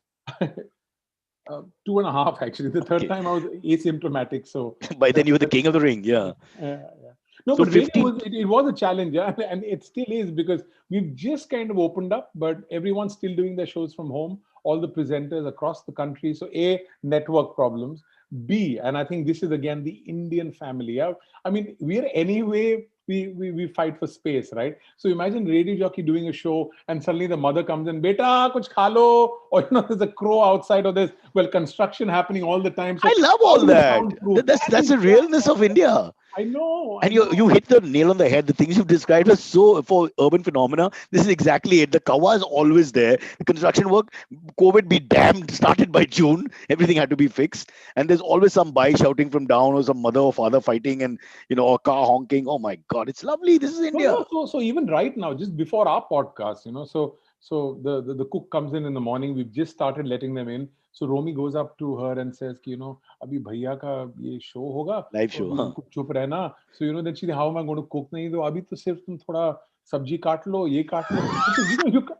2.5 actually. The third Okay. time I was asymptomatic. So By then that's you were the that's king of the ring. Yeah. yeah, yeah. No, So but really, 15. it was a challenge, yeah? And it still is because we've just kind of opened up, but everyone's still doing their shows from home. All the presenters across the country. So, A, network problems. B, and I think this is again the Indian family. Yeah? I mean, we are anyway. We fight for space, right? So imagine radio jockey doing a show and suddenly the mother comes in, beta, kuch khalo, or there's a crow outside, or there's construction happening all the time. I So love how all do you that. soundproof? That's That that's is the there. realness of India. I know, I And you know. hit the nail on the head. The things you've described are so for urban phenomena. This is exactly it. The kawa is always there. The construction work, COVID be damned, started by June. Everything had to be fixed. And there's always some boy shouting from down or some mother or father fighting and a car honking. Oh my God, it's lovely. This is No, India. no. So even right now, just before our podcast, so the cook comes in the morning. We've just started letting them in. So Romy goes up to her and says, अभी भैया का ये show होगा, Live तो show, अभी huh? कुछ चुप रहना. So then she, how am I going to cook? नहीं तो अभी तो सिर्फ तुम थोड़ा सब्जी काट लो, ये काट लो. Because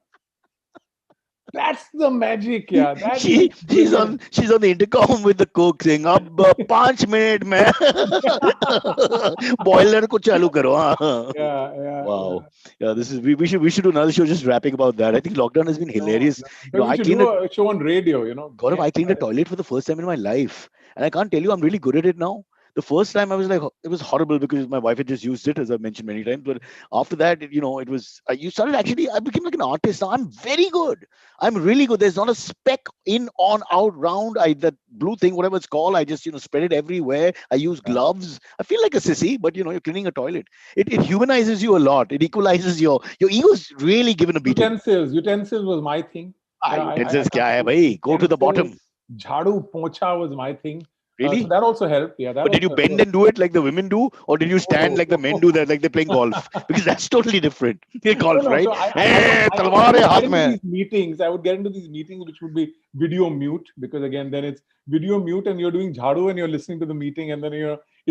that's the magic, yeah. That is brilliant. She's on the intercom with the cook saying, "Ab 5 minute mein boiler ko chalu karo." हाँ." Yeah, yeah, yeah. Wow. Yeah, this is we should do another show just rapping about that. I think lockdown has been No, hilarious. no. But we I should cleaned do a a show on radio, Gaurav, Get I cleaned a toilet for the first time in my life. And I can't tell you I'm really good at it now. The first time I was like, it was horrible because my wife had just used it, as I've mentioned many times. But after that, it was, you started actually, I became like an artist. Now I'm very good. I'm really good. There's not a speck in, on, out, round. That blue thing, whatever it's called, I just, spread it everywhere. I use gloves. I feel like a sissy, but you're cleaning a toilet. It humanizes you a lot. It equalizes your ego's really given a beating. Utensils was my thing. Yeah, I Utensils can't kya hai, do bhai? Go to the utensils. bottom. Jhadu pocha was my thing. So Really? that also helped. Yeah, that But did you also bend helped. and do it like the women do, or did you stand like the men do that, like they're playing golf? Because that's totally different. No, Golf, no. right? So Eh, I talwar hai would get haath into mein. these meetings. I would get into these meetings, which would be video mute, because again, then it's video mute, and you're doing jhadu, and you're listening to the meeting, and then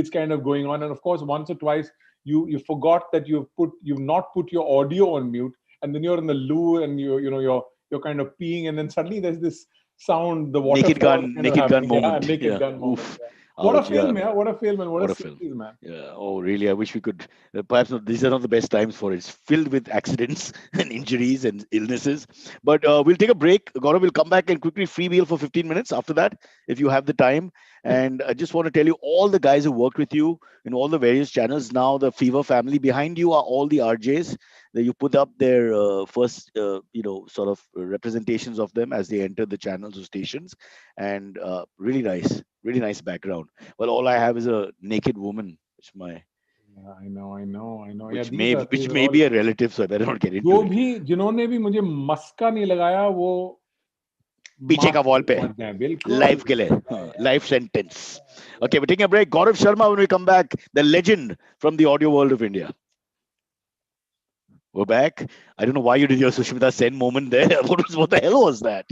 it's kind of going on. And of course, once or twice, you forgot that you've not put your audio on mute, and then you're in the loo, and you're kind of peeing, and then suddenly there's this sound, the waterfall kind of Naked gun happening. Yeah, moment. naked Yeah. gun moment. Oof. Yeah. What a Ouch. Yeah. film, yeah. What a film, and what a What a film. series, man. Yeah. Oh, really? I wish we could. Perhaps these are not the best times for it. It's filled with accidents and injuries and illnesses. But we'll take a break. Gaurav will come back and quickly freewheel for 15 minutes after that, if you have the time. And I just want to tell you, all the guys who worked with you in all the various channels now, the Fever family behind you are all the RJs. That you put up their first, sort of representations of them as they enter the channels or stations, and really nice background. Well, all I have is a naked woman, Yeah, I know. Yeah, which these may are which these are may all. be a relative, so I better not get into जो it. भी जिन्होंने भी मुझे मस्का नहीं लगाया वो पीछे का माफ वॉल पे समझ जाए बिल्कुल life के लिए life sentence. Okay, we're taking a break. Gaurav Sharma, when we come back, the legend from the audio world of India. We're back. I don't know why you did your Sushmita Sen moment there. What the hell was that?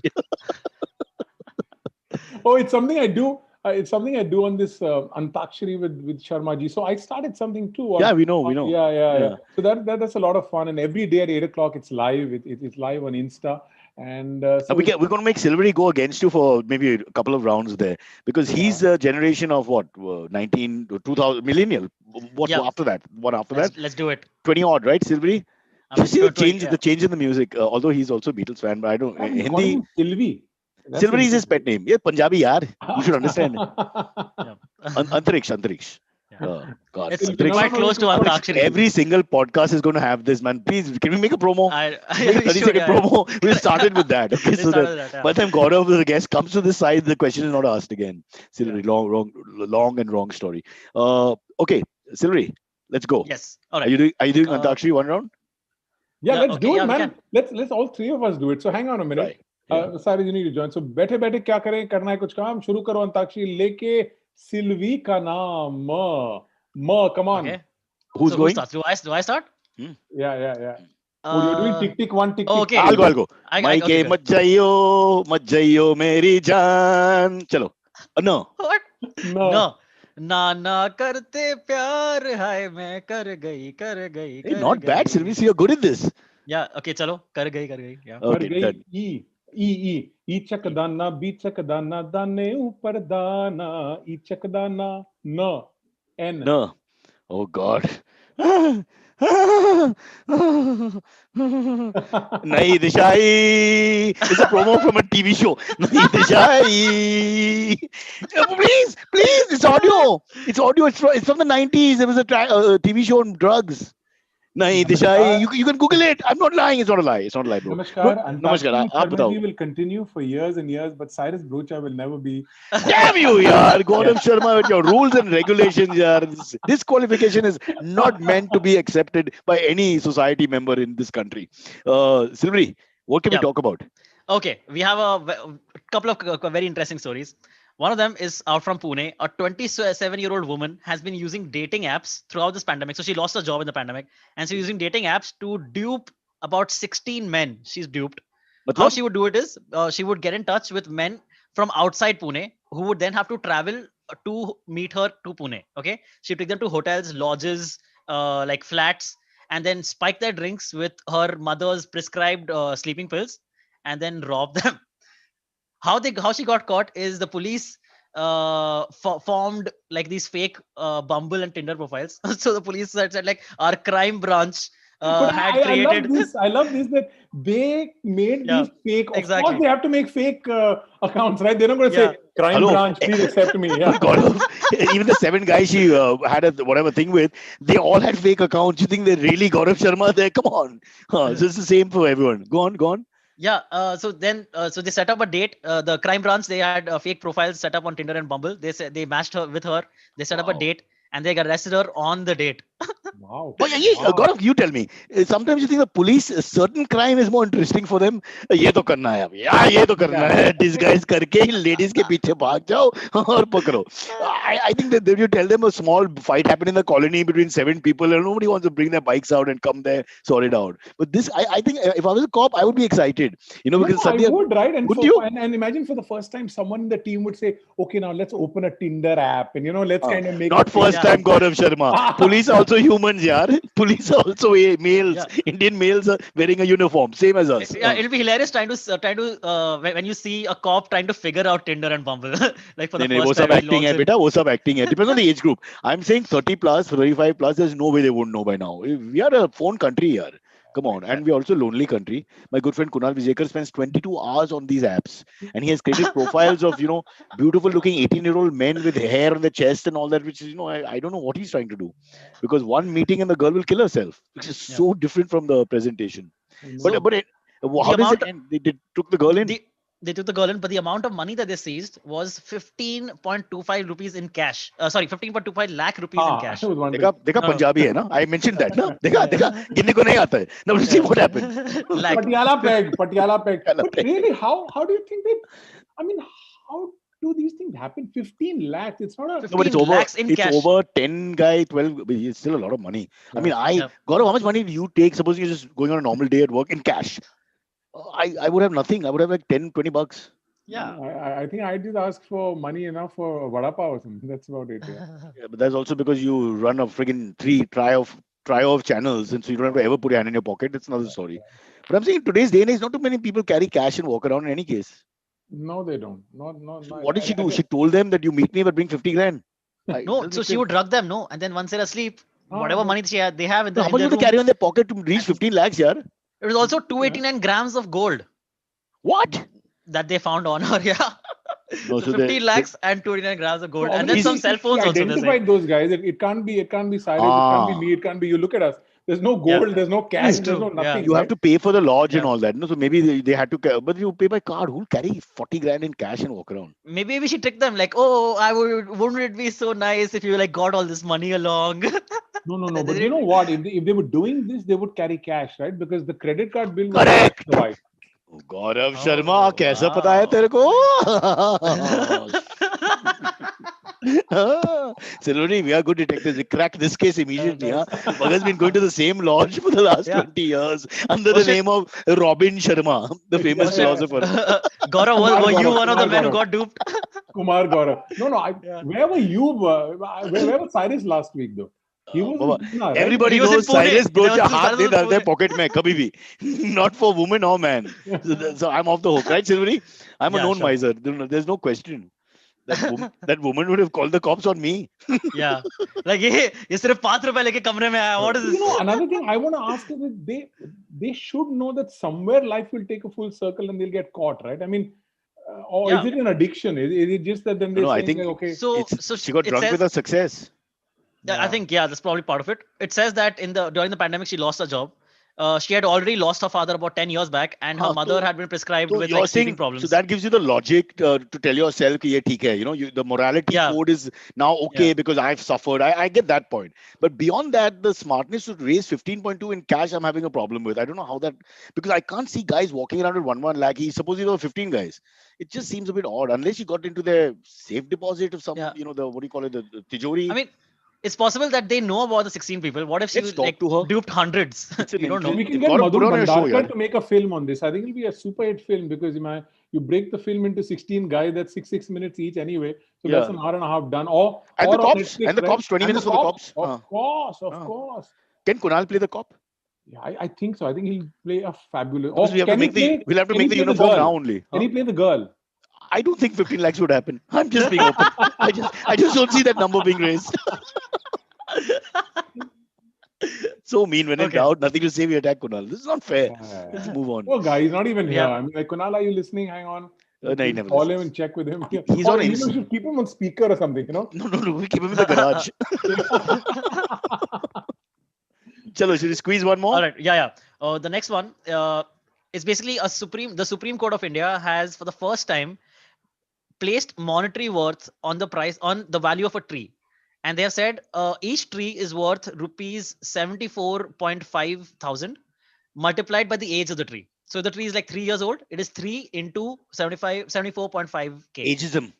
Oh, it's something I do. It's something I do on this Antakshari with Sharma ji. So I started something too Yeah, on. we know. Yeah. Yeah. So that's a lot of fun. And every day at 8 o'clock, it's live. It's live on Insta. And so We're going to make Silvery go against you for maybe a couple of rounds there because he's a generation of what 19 to 2000 millennial. What Yeah. after that? What after that? Let's do it. 20 odd, right, Silvery? I mean, You see the 20, change, yeah. the change in the music. Although he's also a Beatles fan, but I don't. I'm calling Hindi him Sylvie. That's Silvery is his pet name. Yeah, Punjabi yaar. You should understand. Yeah. Antariksh. Yeah. Oh God, It's Sylvie. quite close to Antakshari. Every single podcast is going to have this, man. Please, can we make a promo? Make a We 30-second promo. We'll start it with that. Okay, We so started that with that, yeah. by the time Gaurav, the guest, comes to this side, the question is not asked again. Silvery, Yeah. long and wrong story. Okay, Silvery, let's go. Yes. All Are right. you doing Antakshari one round? Yeah, Yeah, let's okay, do it, yeah, we man. can. Let's all three of us do it. So hang on a minute. Right. Yeah. Cyrus, you need to join. So बैठे बैठे क्या करें करना है कुछ काम शुरू करो अंताक्षरी लेके सिल्वी का नाम come on. Okay. Who's So going? who starts? Do I start? Yeah. Oh, you're doing tick tick one tick Oh, tick. okay. I'll go. Okay, Maike good. मत जाइयो मेरी जान. चलो. No. What? No. No. ना करते प्यार हाय मैं कर गई Hey, not bad, Silvery. So you're good at this. Yeah, okay, चलो कर गई yeah. कर Okay, गई done. ई चकदाना बी चकदाना दाने ऊपर दाना ई चकदाना न n. No. Oh God. Nahi Dishai. It's a promo from a TV show. Nahi Dishai. Please, please, it's audio. It's audio. It's from the 90s. It was a TV show on drugs. Nahi Dishai. Namaskar. You can Google it. I'm not lying. It's not a lie. It's not a lie, bro. But Namaskar. namaskar. Antakshari आप Sharma बताओ. ji will continue for years and years, but Cyrus Brocha will never be. Damn you, yaar. Gaurav Yeah. Sharma with your rules and regulations, yaar. This qualification is not meant to be accepted by any society member in this country. Silvery, what can we Yeah. talk about? Okay, we have a couple of very interesting stories. One of them is out from Pune. A 27-year-old woman has been using dating apps throughout this pandemic. So she lost her job in the pandemic, and she's using dating apps to dupe about 16 men. She's duped. How मतलब? she would do it is she would get in touch with men from outside Pune who would then have to travel to meet her to Pune. Okay, she take them to hotels, lodges, like flats, and then spike their drinks with her mother's prescribed sleeping pills, and then rob them. How she got caught is the police formed like these fake Bumble and Tinder profiles. So the police said like our crime branch But had I love created. this. I love this that they made Yeah, these fake. Of course, exactly. they have to make fake accounts, right? They're not going to Yeah. say crime Hello. branch, please accept me. Yeah. Gaurav, even the 7 guys she had a whatever thing with, they all had fake accounts. You think they're really Gaurav Sharma there? Come on. So it's the same for everyone. Go on, go on. Yeah. So they set up a date. The crime branch, they had fake profiles set up on Tinder and Bumble. They said they matched her with her. They set up a Wow. date, and they arrested her on the date. Wow. But yeah, Wow. Gaurav, you tell me. Sometimes you think the police, a certain crime is more interesting for them. ये तो करना है अब. Yeah, ये तो करना है. Disguise करके ladies के पीछे भाग जाओ और पकड़ो. I think that if you tell them a small fight happened in the colony between 7 people and nobody wants to bring their bikes out and come there, sort it out. But this, I think if I was a cop, I would be excited. You know, No, because no, I suddenly, would, right? And, wouldn't you? and imagine for the first time, someone in the team would say, okay, now let's open a Tinder app and, let's kind of make Not it first Yeah. time, Gaurav Sharma. Police are also humans, yaar. Police are also males. Yeah. Indian males are wearing a uniform, same as us. Yeah, it'll be hilarious when you see a cop trying to figure out Tinder and Bumble like for the नहीं, वो first सब time when he acting logs है in. बेटा, वो सब acting है. Depends on the age group. I'm saying 30 plus, 35 plus. There's no way they wouldn't know by now. We are a phone country here. Come on, and we're also a lonely country. My good friend Kunal Vijayekar spends 22 hours on these apps, and he has created profiles of beautiful-looking 18-year-old men with hair on the chest and all that. Which is I don't know what he's trying to do, because one meeting and the girl will kill herself, which is Yeah. so different from the presentation. No. So How the does it amount end? They took the girl in. they took the girl in, but the amount of money that they seized was 15.25 rupees in cash. Sorry, 15.25 lakh rupees in I cash. was wondering. देखा No. Punjabi है ना? I mentioned that ना? देखा Yeah. देखा गिनने को नहीं आता है. Now let's see what happened. Lakh. Patiala peg. Patiala But peg. really, how do you think they, I mean, how do these things happen? 15 lakhs. It's not a. No, but 15 lakhs in it's cash. over 10 guy, 12, but it's still a lot of money. I mean, Yeah. Gaurav, how much money do you take? Suppose you're just going on a normal day at work in cash. I would have nothing. I would have like 10, 20 bucks. Yeah. I think I did ask for money enough for vada pav or something. That's about it. Yeah. Yeah, but that's also because you run a friggin' trio of channels, and so you don't have to ever put your hand in your pocket. It's another story. But I'm saying in today's day and age, not too many people carry cash and walk around in any case. No, they don't. So what did she do? She told them that you meet me, but bring 50 grand. No, so she would drug them, no, and then once they're asleep, whatever money they have in So the how in much their you have to room, carry on their pocket to reach 15 lakhs, yaar? it was also 289 grams of gold What? that they found on her. Yeah. No, So so 15 lakhs and 289 grams of gold, No, and then some obviously cell phones she also. They're saying. identified those guys. It can't be Cyrus. It can't be me. It can't be you. Look at us. There's no Yeah. gold. There's no cash. It's There's no true, yeah. nothing. You have right? to pay for the lodge and Yeah. all that. No, so maybe they had to, but you pay by card. Who'll carry 40 grand in cash and walk around? Maybe we should trick them like, oh, wouldn't it be so nice if you like got all this money along? No. They But you know didn't- what? If they were doing this, they would carry cash, right? Because the credit card bill was Correct. the wife. Gaurav Oh, Sharma, कैसा पता है wow. तेरे को? Silvery, we are good detectives. We cracked this case immediately. Nice. Bhagat's been going to the same lodge for the last Yeah. 20 years under Oh, the shit. name of Robin Sharma, the famous Yeah. philosopher. Gaurav, were you one of the men who Gaurav. got duped? Kumar Gaurav. No. Yeah. Where were you? Where was Cyrus last week, though? He was Baba, in Pune, right? everybody He was in knows Pune. Cyrus He broach was- हाथ Cyrus नहीं was in डालता है Pune. pocket में कभी भी. Not for woman or man. So I'm off the hook, right, Silvery? I'm a Yeah, known sure. miser. There's no question. that woman would have called the cops on me. Yeah. Like ये सिर्फ 5 रुपए लेके कमरे में आया. What is You know, this? another thing I want to ask is that they should know that somewhere life will take a full circle and they'll get caught, right? I mean, or Yeah. is it an addiction? Is it just that then No, they're I saying think like, okay, So she got it drunk with says, her success. yeah, I think that's probably part of it. It says that during the pandemic she lost her job. She had already lost her father about 10 years back, and her हाँ, mother had been prescribed So with you're like sleeping saying, so problems. that gives you the logic to tell yourself कि ये ठीक है, the morality Yeah. code is now okay Yeah. because I've suffered. I get that point. But beyond that, the smartness to raise 15.2 in cash, I'm having a problem with. I don't know how that, because I can't see guys walking around with 1 lakh. He's supposed to be 15 guys. It just seems a bit odd unless you got into their safe deposit of some, Yeah. the, what do you call it, the tijori. I mean, it's possible that they know about the 16 people. What if she Let's talk like to her. duped hundreds? It's an You don't know. we can If get Gaurav, Madhu put on your show, Bhandarkar yaar. to make a film on this. I think it'll be a super hit film because you break the film into 16 guys. That's 6 minutes each anyway. So that's Yeah. an hour and a half done. Or And or the on cops, Netflix, and the right? cops, 20 And minutes for the cops. Of course, of Ah. course. Can Kunal play the cop? Yeah, I think so. I think he'll play a fabulous. Because we have to can he make the, we'll have to can he make the play the uniform girl? now only. Can he play the girl? I don't think 15 lakhs would happen. I'm just being open. I just don't see that number being raised. So mean. When in Okay. doubt, nothing to say, we attack Kunal. This is not fair. Let's move on. Oh, guy, he's not even here. Yeah. I mean, like, Kunal, are you listening? Hang on. No, he We'll never call him listens. and check with him. He's Or, on we should keep him on speaker or something, No, we keep him in the garage. Chalo, should we squeeze one more? All right. Yeah. The next one is basically the Supreme Court of India has for the first time placed monetary worth on the value of a tree, and they have said each tree is worth rupees 74.5 thousand multiplied by the age of the tree. So the tree is like 3 years old. It is 3 into 74.5k. Ageism.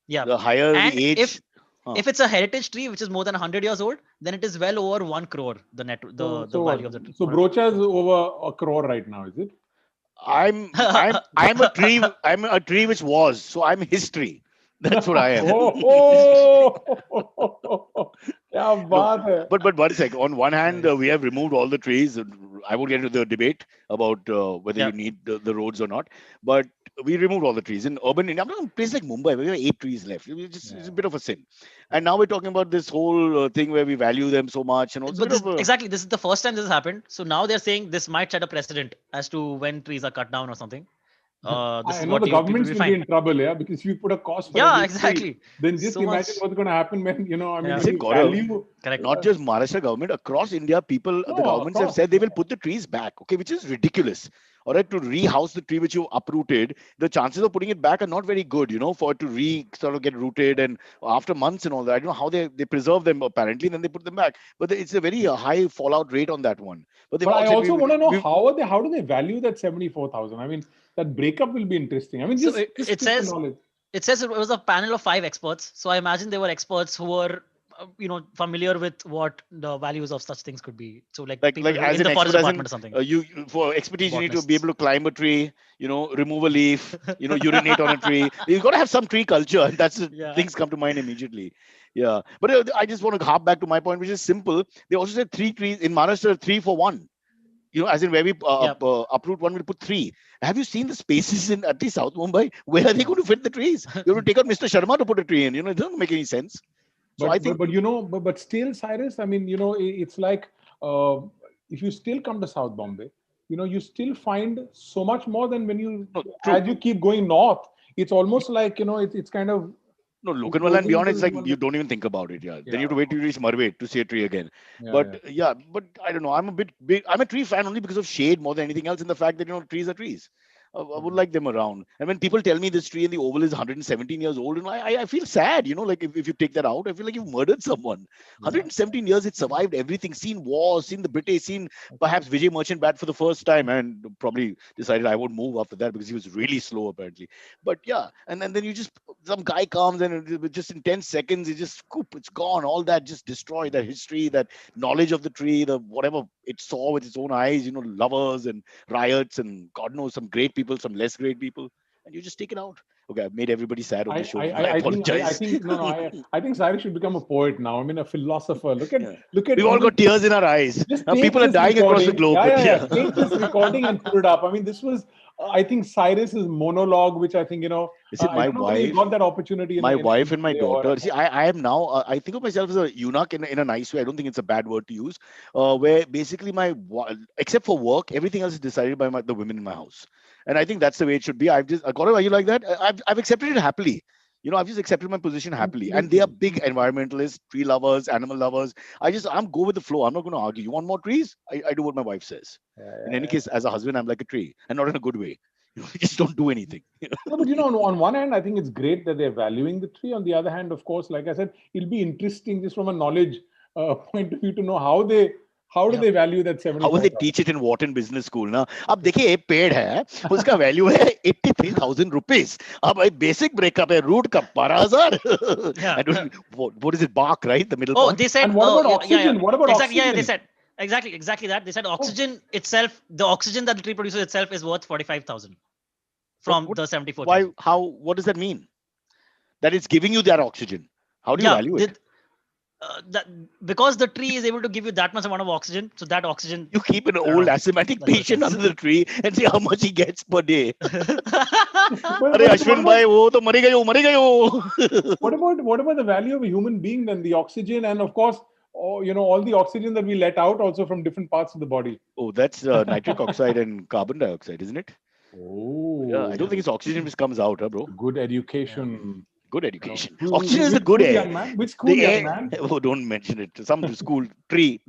Yeah. The higher And the age. if it's a heritage tree which is more than 100 years old, then it is well over 1 crore the value of the tree. So Brocha is over a crore right now, is it? I'm a tree. I'm a tree which was. So I'm history. That's what I am. Kya baat hai. But one sec. On one hand, we have removed all the trees. I won't get into the debate about whether you need the roads or not. But we removed all the trees in urban India. I'm talking a place like Mumbai, where we have 8 trees left. It's a bit of a sin. And now we're talking about this whole thing where we value them so much. And also exactly, this is the first time this has happened. So now they're saying this might set a precedent as to when trees are cut down or something. This I is know what the people governments will will be find. in trouble, yeah, because if you put a cost for Yeah, every exactly. tree, then just So imagine much. what's going to happen when, I mean, Listen, you Gaurav, value. Correct. not just Maharashtra government, across India, the governments have across. said they will put the trees back, okay, which is ridiculous. All right, to rehouse the tree which you uprooted, the chances of putting it back are not very good, for it to sort of get rooted, and after months and all that. I don't know how they preserve them apparently, then they put them back. But it's a very high fallout rate on that one. But I also want to know how do they value that 74,000? I mean, that breakup will be interesting. I mean, So just it says knowledge. It says it was a panel of 5 experts. So I imagine they were experts who were familiar with what the values of such things could be. So like people as in an the forest expert, department or something. you for expertise, you need to be Botanists. able to climb a tree, remove a leaf, urinate on a tree. You've got to have some tree culture, and that's things come to mind immediately. Yeah, but I just want to harp back to my point, which is simple. They also said 3 trees in Maharashtra, 3 for 1. As in where we uproot one, we'll put 3. Have you seen the spaces in at least South Mumbai? Where are they going to fit the trees? You have to take out Mr. Sharma to put a tree in. It doesn't make any sense. So I think, but still, Cyrus, I mean, it's like if you still come to South Bombay, you still find so much more than when as you keep going north. It's almost like it's kind of. No, Lokanwala and beyond, it's like you don't even think about it. Yeah. Then you have to wait till you reach Marwet to see a tree again. But I don't know. I'm a bit big. I'm a tree fan only because of shade more than anything else, and the fact that trees are trees. I would like them around. And when people tell me this tree in the Oval is 117 years old, and I feel sad, like if you take that out, I feel like you've murdered someone. 117 years, it survived everything, seen wars, seen the British, seen perhaps Vijay Merchant bat for the first time, and probably decided I won't move after that because he was really slow apparently. But yeah, and then you some guy comes and just in 10 seconds, it's gone. All that just destroy the history, that knowledge of the tree, the whatever it saw with its own eyes, lovers and riots and God knows some great people, some less great people, and you just take it out. Okay, I've made everybody sad on the show. I apologize. I think Cyrus should become a poet now. I mean, a philosopher. Look at. We've all got tears in our eyes. Now people are dying across the globe. Take this recording and put it up. I mean, this was I think Cyrus's monologue, which I think, Listen, I don't know whether you got that opportunity my wife in and my today or daughter. at See, home. I am now, I think of myself as a eunuch in a nice way. I don't think it's a bad word to use. Where basically except for work, everything else is decided by the women in my house. And I think that's the way it should be. I've just, Gaurav, are you like that? I've accepted it happily. I've just accepted my position happily. And they are Completely. big environmentalists, tree lovers, animal lovers. I'm go with the flow. I'm not going to argue. You want more trees? I do what my wife says. Yeah, In yeah, any yeah. case, as a husband, I'm like a tree, and not in a good way. We just don't do anything. No, but on one hand, I think it's great that they're valuing the tree. On the other hand, of course, like I said, it'll be interesting just from a knowledge point of view to know how do Yeah. they value that How will they 75,000. teach it in Wharton Business School ना? अब देखिए एक पेड़ है उसका value है 83,000 rupees. अब एक बेसिक ब्रेकअप है रूट का 12,000. Yeah. I don't what is it bark, right, the middle Oh, part. they said, And what oh, about yeah, yeah, yeah. oxygen? What about Exactly. Yeah, yeah, they oxygen? said exactly that. They said Oh, oxygen itself, the oxygen that the tree produces itself is worth 45,000 what from what the why 74,000. how what does that mean? That it's giving you that oxygen. How do you Yeah, value it? that because the tree is able to give you that much amount of oxygen, so that oxygen, You keep an I don't old know. asthmatic That's what it patient says. under the tree and see how much he gets per day. but, अरे but what Ashwin about भाई वो तो मरी गई वो. what about the value of a human being then? The oxygen and of course, all the oxygen that we let out also from different parts of the body. Oh, that's nitric oxide and carbon dioxide, isn't it? Yeah, I don't Oh, think it's oxygen which comes out, huh, bro. good Yeah. education. Good education. Wh- Oxygen is the Which good school, air. young man? Which school, The young air. man? Oh, don't mention it. Some school tree.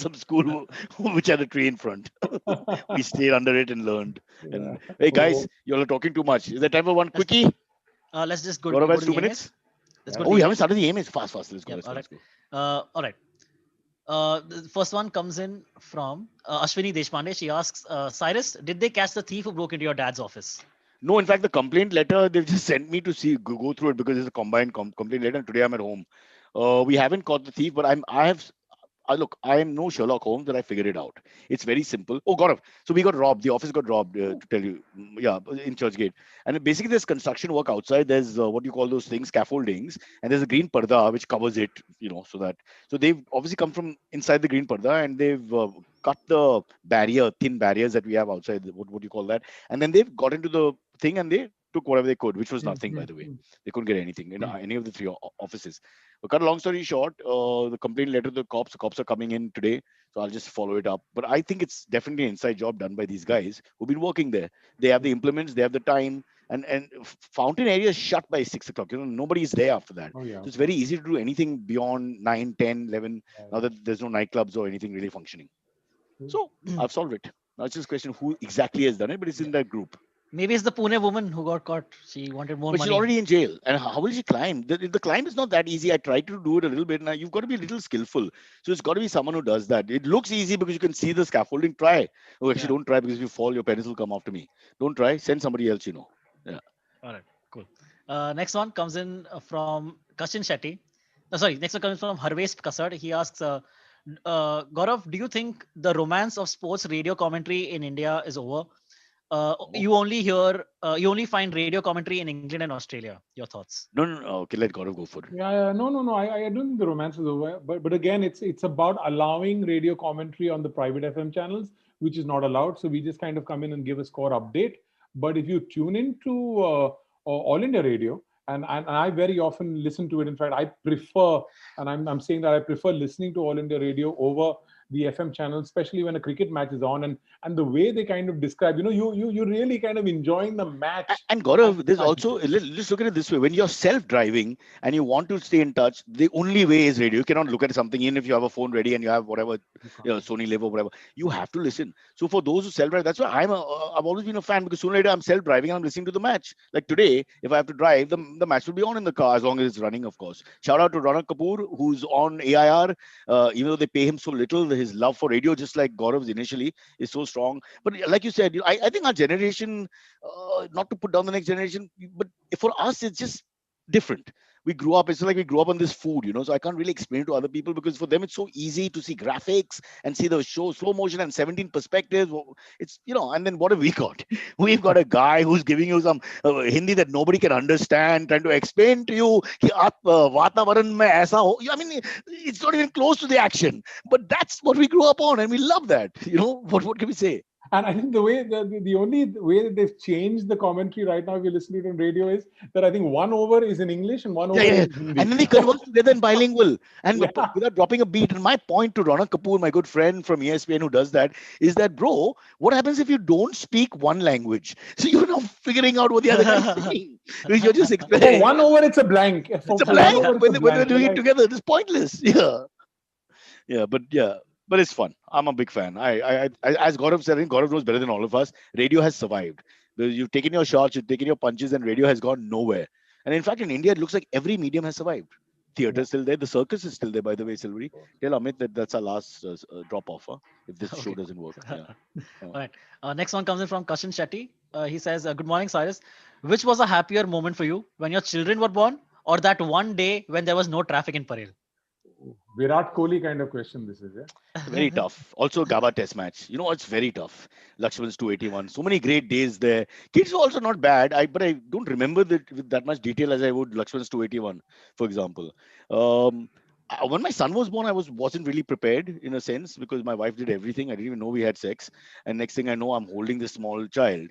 Some school which had a tree in front. We stayed under it and learned. Yeah. And hey, guys, Oh, you all are talking too much. Is there time for one let's quickie? let's just Gaurav go has to two the AMAs. minutes. Let's yeah, go to Oh, the we haven't AMAs. started the aim. It's fast, fast. Let's go. Yep. Let's go. All right. Let's go. All right. The first one comes in from Ashwini Deshpande. She asks, Cyrus, did they catch the thief who broke into your dad's office? No, in fact, the complaint letter they've just sent me to go through it because it's a combined complaint letter. And today I'm at home. We haven't caught the thief, but I have. Look, I am no Sherlock Holmes, but I figured it out. It's very simple. Oh, Gaurav. So we got robbed. The office got robbed, to tell you. Yeah, in Churchgate. And basically, there's construction work outside. There's what do you call those things? Scaffoldings. And there's a green parda which covers it, so that. So they've obviously come from inside the green parda and they've cut the thin barriers that we have outside. What do you call that? And then they've got into the thing and they took whatever they could, which was mm, nothing, by mm, the way. mm. They couldn't get anything in any of the three offices. But cut a long story short, the complaint letter to the cops are coming in today, so I'll just follow it up. But I think it's definitely an inside job done by these guys who've been working there. They have the implements, they have the time, and fountain area is shut by 6 o'clock. Nobody's there after that. Oh yeah, So of it's very course. easy to do anything beyond 9, 10, 11. Yeah, Now yeah. that there's no nightclubs or anything really functioning. True. So I've solved it. Now it's just a question who exactly has done it, but it's Yeah. in that group. Maybe it's the Pune woman who got caught. She wanted more But she's money. already in jail. And how will she climb? The climb is not that easy. I tried to do it a little bit. Now you've got to be a little skillful. So it's got to be someone who does that. It looks easy because you can see the scaffolding. Try. Oh, actually, Yeah. don't try because if you fall, your parents will come after me. Don't try. Send somebody else, Yeah. All right. Cool. Next one comes in from Kashin Shetty. Sorry. Next one comes from Harvesh Kasad. He asks, Gaurav, do you think the romance of sports radio commentary in India is over? Oh. You only find radio commentary in England and Australia. Your thoughts? No. Okay, let Gaurav go for it. Yeah, yeah. No. I don't think the romance is over. But again, it's about allowing radio commentary on the private FM channels, which is not allowed. So we just kind of come in and give a score update. But if you tune into All India Radio, and I very often listen to it. In fact, I prefer, and I'm saying that I prefer listening to All India Radio over the FM channel, especially when a cricket match is on, and the way they kind of describe, you really kind of enjoying the match And as Gaurav, there's the match is also going. let's look at it this way: when you're self-driving and you want to stay in touch, the only way is radio. You cannot look at something, even if you have a phone ready and you have whatever, You can't. Sony Live or whatever. You have to listen. So for those who self-drive, that's why I've always been a fan because sooner or later I'm self-driving and I'm listening to the match. Like today, if I have to drive, the match will be on in the car as long as it's running, of course. Shout out to Ronak Kapoor who's on AIR. Even though they pay him so little, his love for radio, just like Gaurav's initially, is so strong. But like you said, I think our generation, not to put down the next generation, but for us, it's just different. We grew up, it's like we grew up on this food, so I can't really explain it to other people because for them, it's so easy to see graphics and see the show, slow motion and 17 perspectives. It's, and then what have we got? We've got a guy who's giving you some Hindi that nobody can understand, trying to explain to you, कि आप वातावरण में ऐसा हो. I mean, it's not even close to the action, but that's what we grew up on and we love that. What can we say? And I think the only way that they've changed the commentary right now, if you listen to it on radio, is that I think one over is in English and one Yeah, over yeah, is yeah. in Hindi. And then they So converse together in bilingual and yeah, without dropping a beat. And my point to Ronak Kapoor, my good friend from ESPN who does that, is that, bro, what happens if you don't speak one language? So you're now figuring out what the other guy is saying. Because you're just for explaining. one over it's a blank. It's a For one blank over it's a when they're blank. You're doing it like, together. It's pointless. Yeah. Yeah. But it's fun. I'm a big fan. As Gaurav said, I think Gaurav knows better than all of us. Radio has survived. You've taken your shots, you've taken your punches, and radio has gone nowhere. And in fact, in India, it looks like every medium has survived. Theatre yeah. is still there. The circus is still there, by the way, Silvery. Tell Amit that that's our last drop off, huh? If this show Okay. doesn't work. Yeah. All right. Next one comes in from Kashin Shetty. He says, "Good morning, Cyrus. Which was a happier moment for you, when your children were born, or that one day when there was no traffic in Parel?" Virat Kohli kind of question this is, yeah. Very tough. Also, Gaba Test match. You know, it's very tough. Lakshman's 281. So many great days there. Kids were also not bad. But I don't remember that with that much detail as I would Lakshman's 281, for example. Um, when my son was born, I wasn't really prepared in a sense because my wife did everything. I didn't even know we had sex. And next thing I know, I'm holding this small child.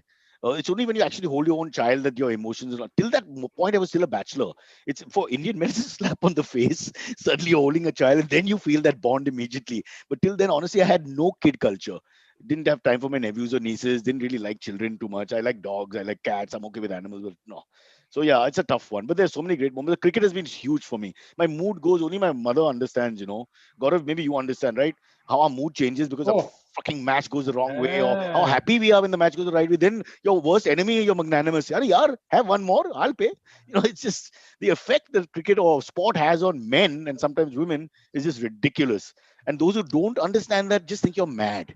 It's only when you actually hold your own child that your emotions are not. Till that point, I was still a bachelor. It's for Indian men, it's a slap on the face. Suddenly, you're holding a child, and then you feel that bond immediately. But till then, honestly, I had no kid culture. Didn't have time for my nephews or nieces. Didn't really like children too much. I like dogs. I like cats. I'm okay with animals, but no. So yeah, it's a tough one. But there's so many great moments. The cricket has been huge for me. My mood goes. Only my mother understands. Gaurav, maybe you understand, right? How our mood changes because a Oh, fucking match goes the wrong way, or how yeah. happy we are when the match goes the right way. Then your worst enemy, you're magnanimous. Yaar, have one more. I'll pay. It's just the effect that cricket or sport has on men and sometimes women is just ridiculous. And those who don't understand that just think you're mad.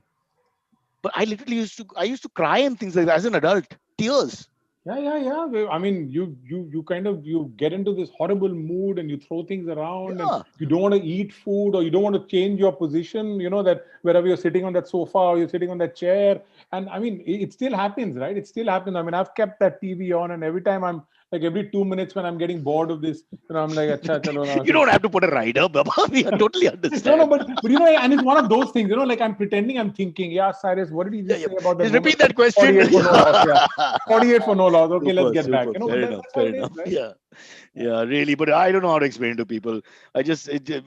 But I used to cry and things like that as an adult. Tears. Yeah. I mean, you kind of you get into this horrible mood and you throw things around and Yeah. you don't want to eat food or you don't want to change your position. You know that wherever you're sitting on that sofa or you're sitting on that chair, and I mean, it still happens, right? It still happens. I mean, I've kept that TV on, and every time I'm like every 2 minutes when I'm getting bored of this, I'm like, acha, chalo na. You don't have to put a rider, Baba. We totally No, no, understand. but and it's one of those things, like I'm pretending I'm thinking, yeah, Cyrus, what did he Yeah, just yeah. say about that Just woman? repeat that question. 48 for no loss, yeah. 48 for no loss. Okay, let's Super, get back. super. But Fair enough. that's how Fair it is, enough. right? Yeah. Yeah. Yeah, really. But I don't know how to explain it to people.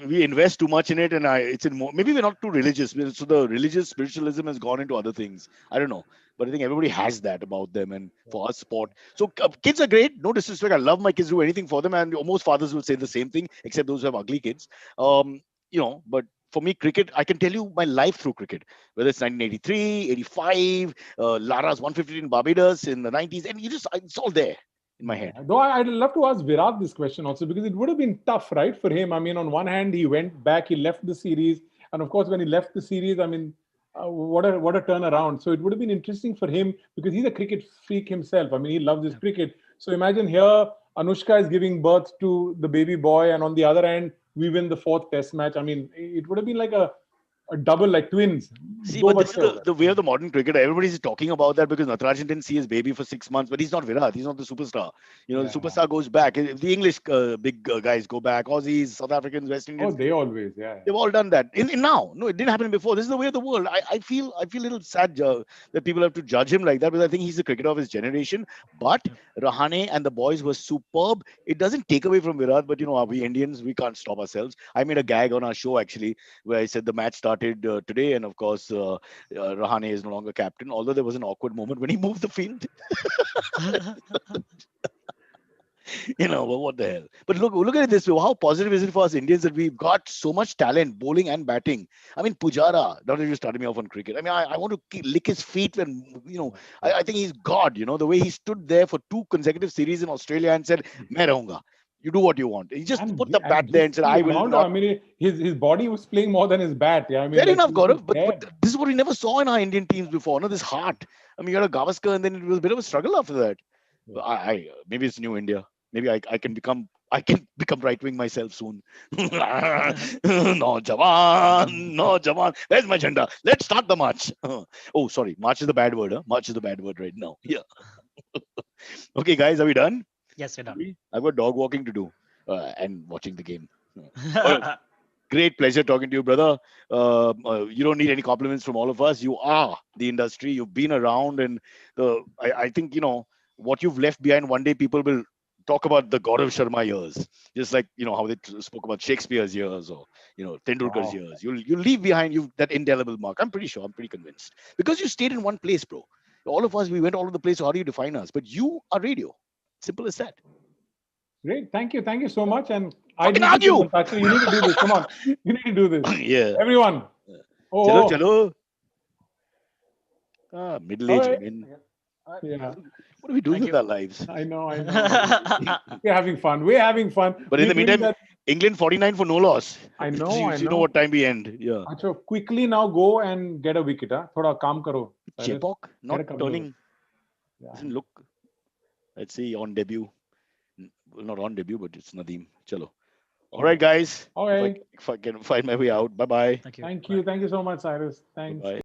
We invest too much in it, and it's in more. Maybe we're not too religious. So the religious spiritualism has gone into other things. I don't know, but I think everybody has that about them. And for us, sport. So kids are great. No disrespect. I love my kids. Do anything for them, and most fathers will say the same thing, except those who have ugly kids. But for me, cricket, I can tell you my life through cricket, whether it's 1983, 85, Lara's 150 in Barbados in the 90s, and it's all there in my head. Yeah. Though I'd love to ask Virat this question also because it would have been tough, right, for him. I mean, on one hand, he went back, he left the series, and of course, when he left the series, I mean, what a turnaround. So it would have been interesting for him because he's a cricket freak himself. I mean, he loves his cricket. So imagine here, Anushka is giving birth to the baby boy, and on the other hand, we win the fourth Test match. I mean, it would have been like a double, like twins. See, Do but this is bachche ho the way of the modern cricketer. Everybody's talking about that because Natarajan didn't see his baby for 6 months, but he's not Virat. He's not the superstar. The Yeah. superstar goes back. If the English big guys go back, Aussies, South Africans, West Oh, Indians, they always, yeah. they've all done that. In now, no, it didn't happen before. This is the way of the world. I feel a little sad that people have to judge him like that because I think he's the cricketer of his generation. But Rahane and the boys were superb. It doesn't take away from Virat, but we Indians, we can't stop ourselves. I made a gag on our show actually where I said the match started today, and of course Rahane is no longer captain. Although there was an awkward moment when he moved the field. But what the hell? But look at it this way. How positive is it for us Indians that we've got so much talent, bowling and batting? I mean, Pujara, not you started me off on cricket. I mean, I want to lick his feet when, I think he's God, the way he stood there for two consecutive series in Australia and said, Main rahunga. You do what you want. He just put the bat And there and just said, the I will amount, not. I mean, his body was playing more than his bat. Yeah, I mean, Fair like enough, he was Gaurav. But, there. but this is what we never saw in our Indian teams before. No, this heart. I mean, you had a Gavaskar and then it was a bit of a struggle after that. Yeah. But maybe it's new India. Maybe I can become right wing myself soon. No, Jawan, no, Jawan. Where's my agenda? Let's start the march. Oh, sorry. March is the bad word. Huh? March is the bad word right now. Yeah. Okay, guys, are we done? Yes, we're done. I've got dog walking to do and watching the game. All right. great pleasure talking to you, brother. You don't need any compliments from all of us. You are the industry. You've been around, and I think what you've left behind. One day, people will talk about the Gaurav Sharma years, just like how they spoke about Shakespeare's years or Tendulkar's Wow. years. You'll leave behind you that indelible mark. I'm pretty sure. I'm pretty convinced because you stayed in one place, bro. All of us, we went all over the place. So how do you define us? But you are radio. Simple as that. Great. Thank you. Thank you so much. And I Fucking need to keep argue. on touch. You need to do this. Come on. You need to do this. Yeah. Everyone. Chalo, Oh, chalo. all Middle-aged right. men. Yeah. What are we doing Thank with you. our lives? I know. I know. We're having fun. We're having fun. But in We're the doing meantime, that. England 49 for no loss. I So know. you, I so you know know. what time we end. Yeah. Acha, quickly now go and get a wicket. Huh? Thoda kaam karo. Cyrus. Chepok Get not a couple of turning. wickets. Yeah. Doesn't look. Let's see on debut. Well, not on debut, but it's Nadeem. Chalo. All right, guys. Okay. If I can find my way out. Bye bye. Thank you. Thank Bye. you. Thank you so much, Cyrus. Bye Thanks. bye.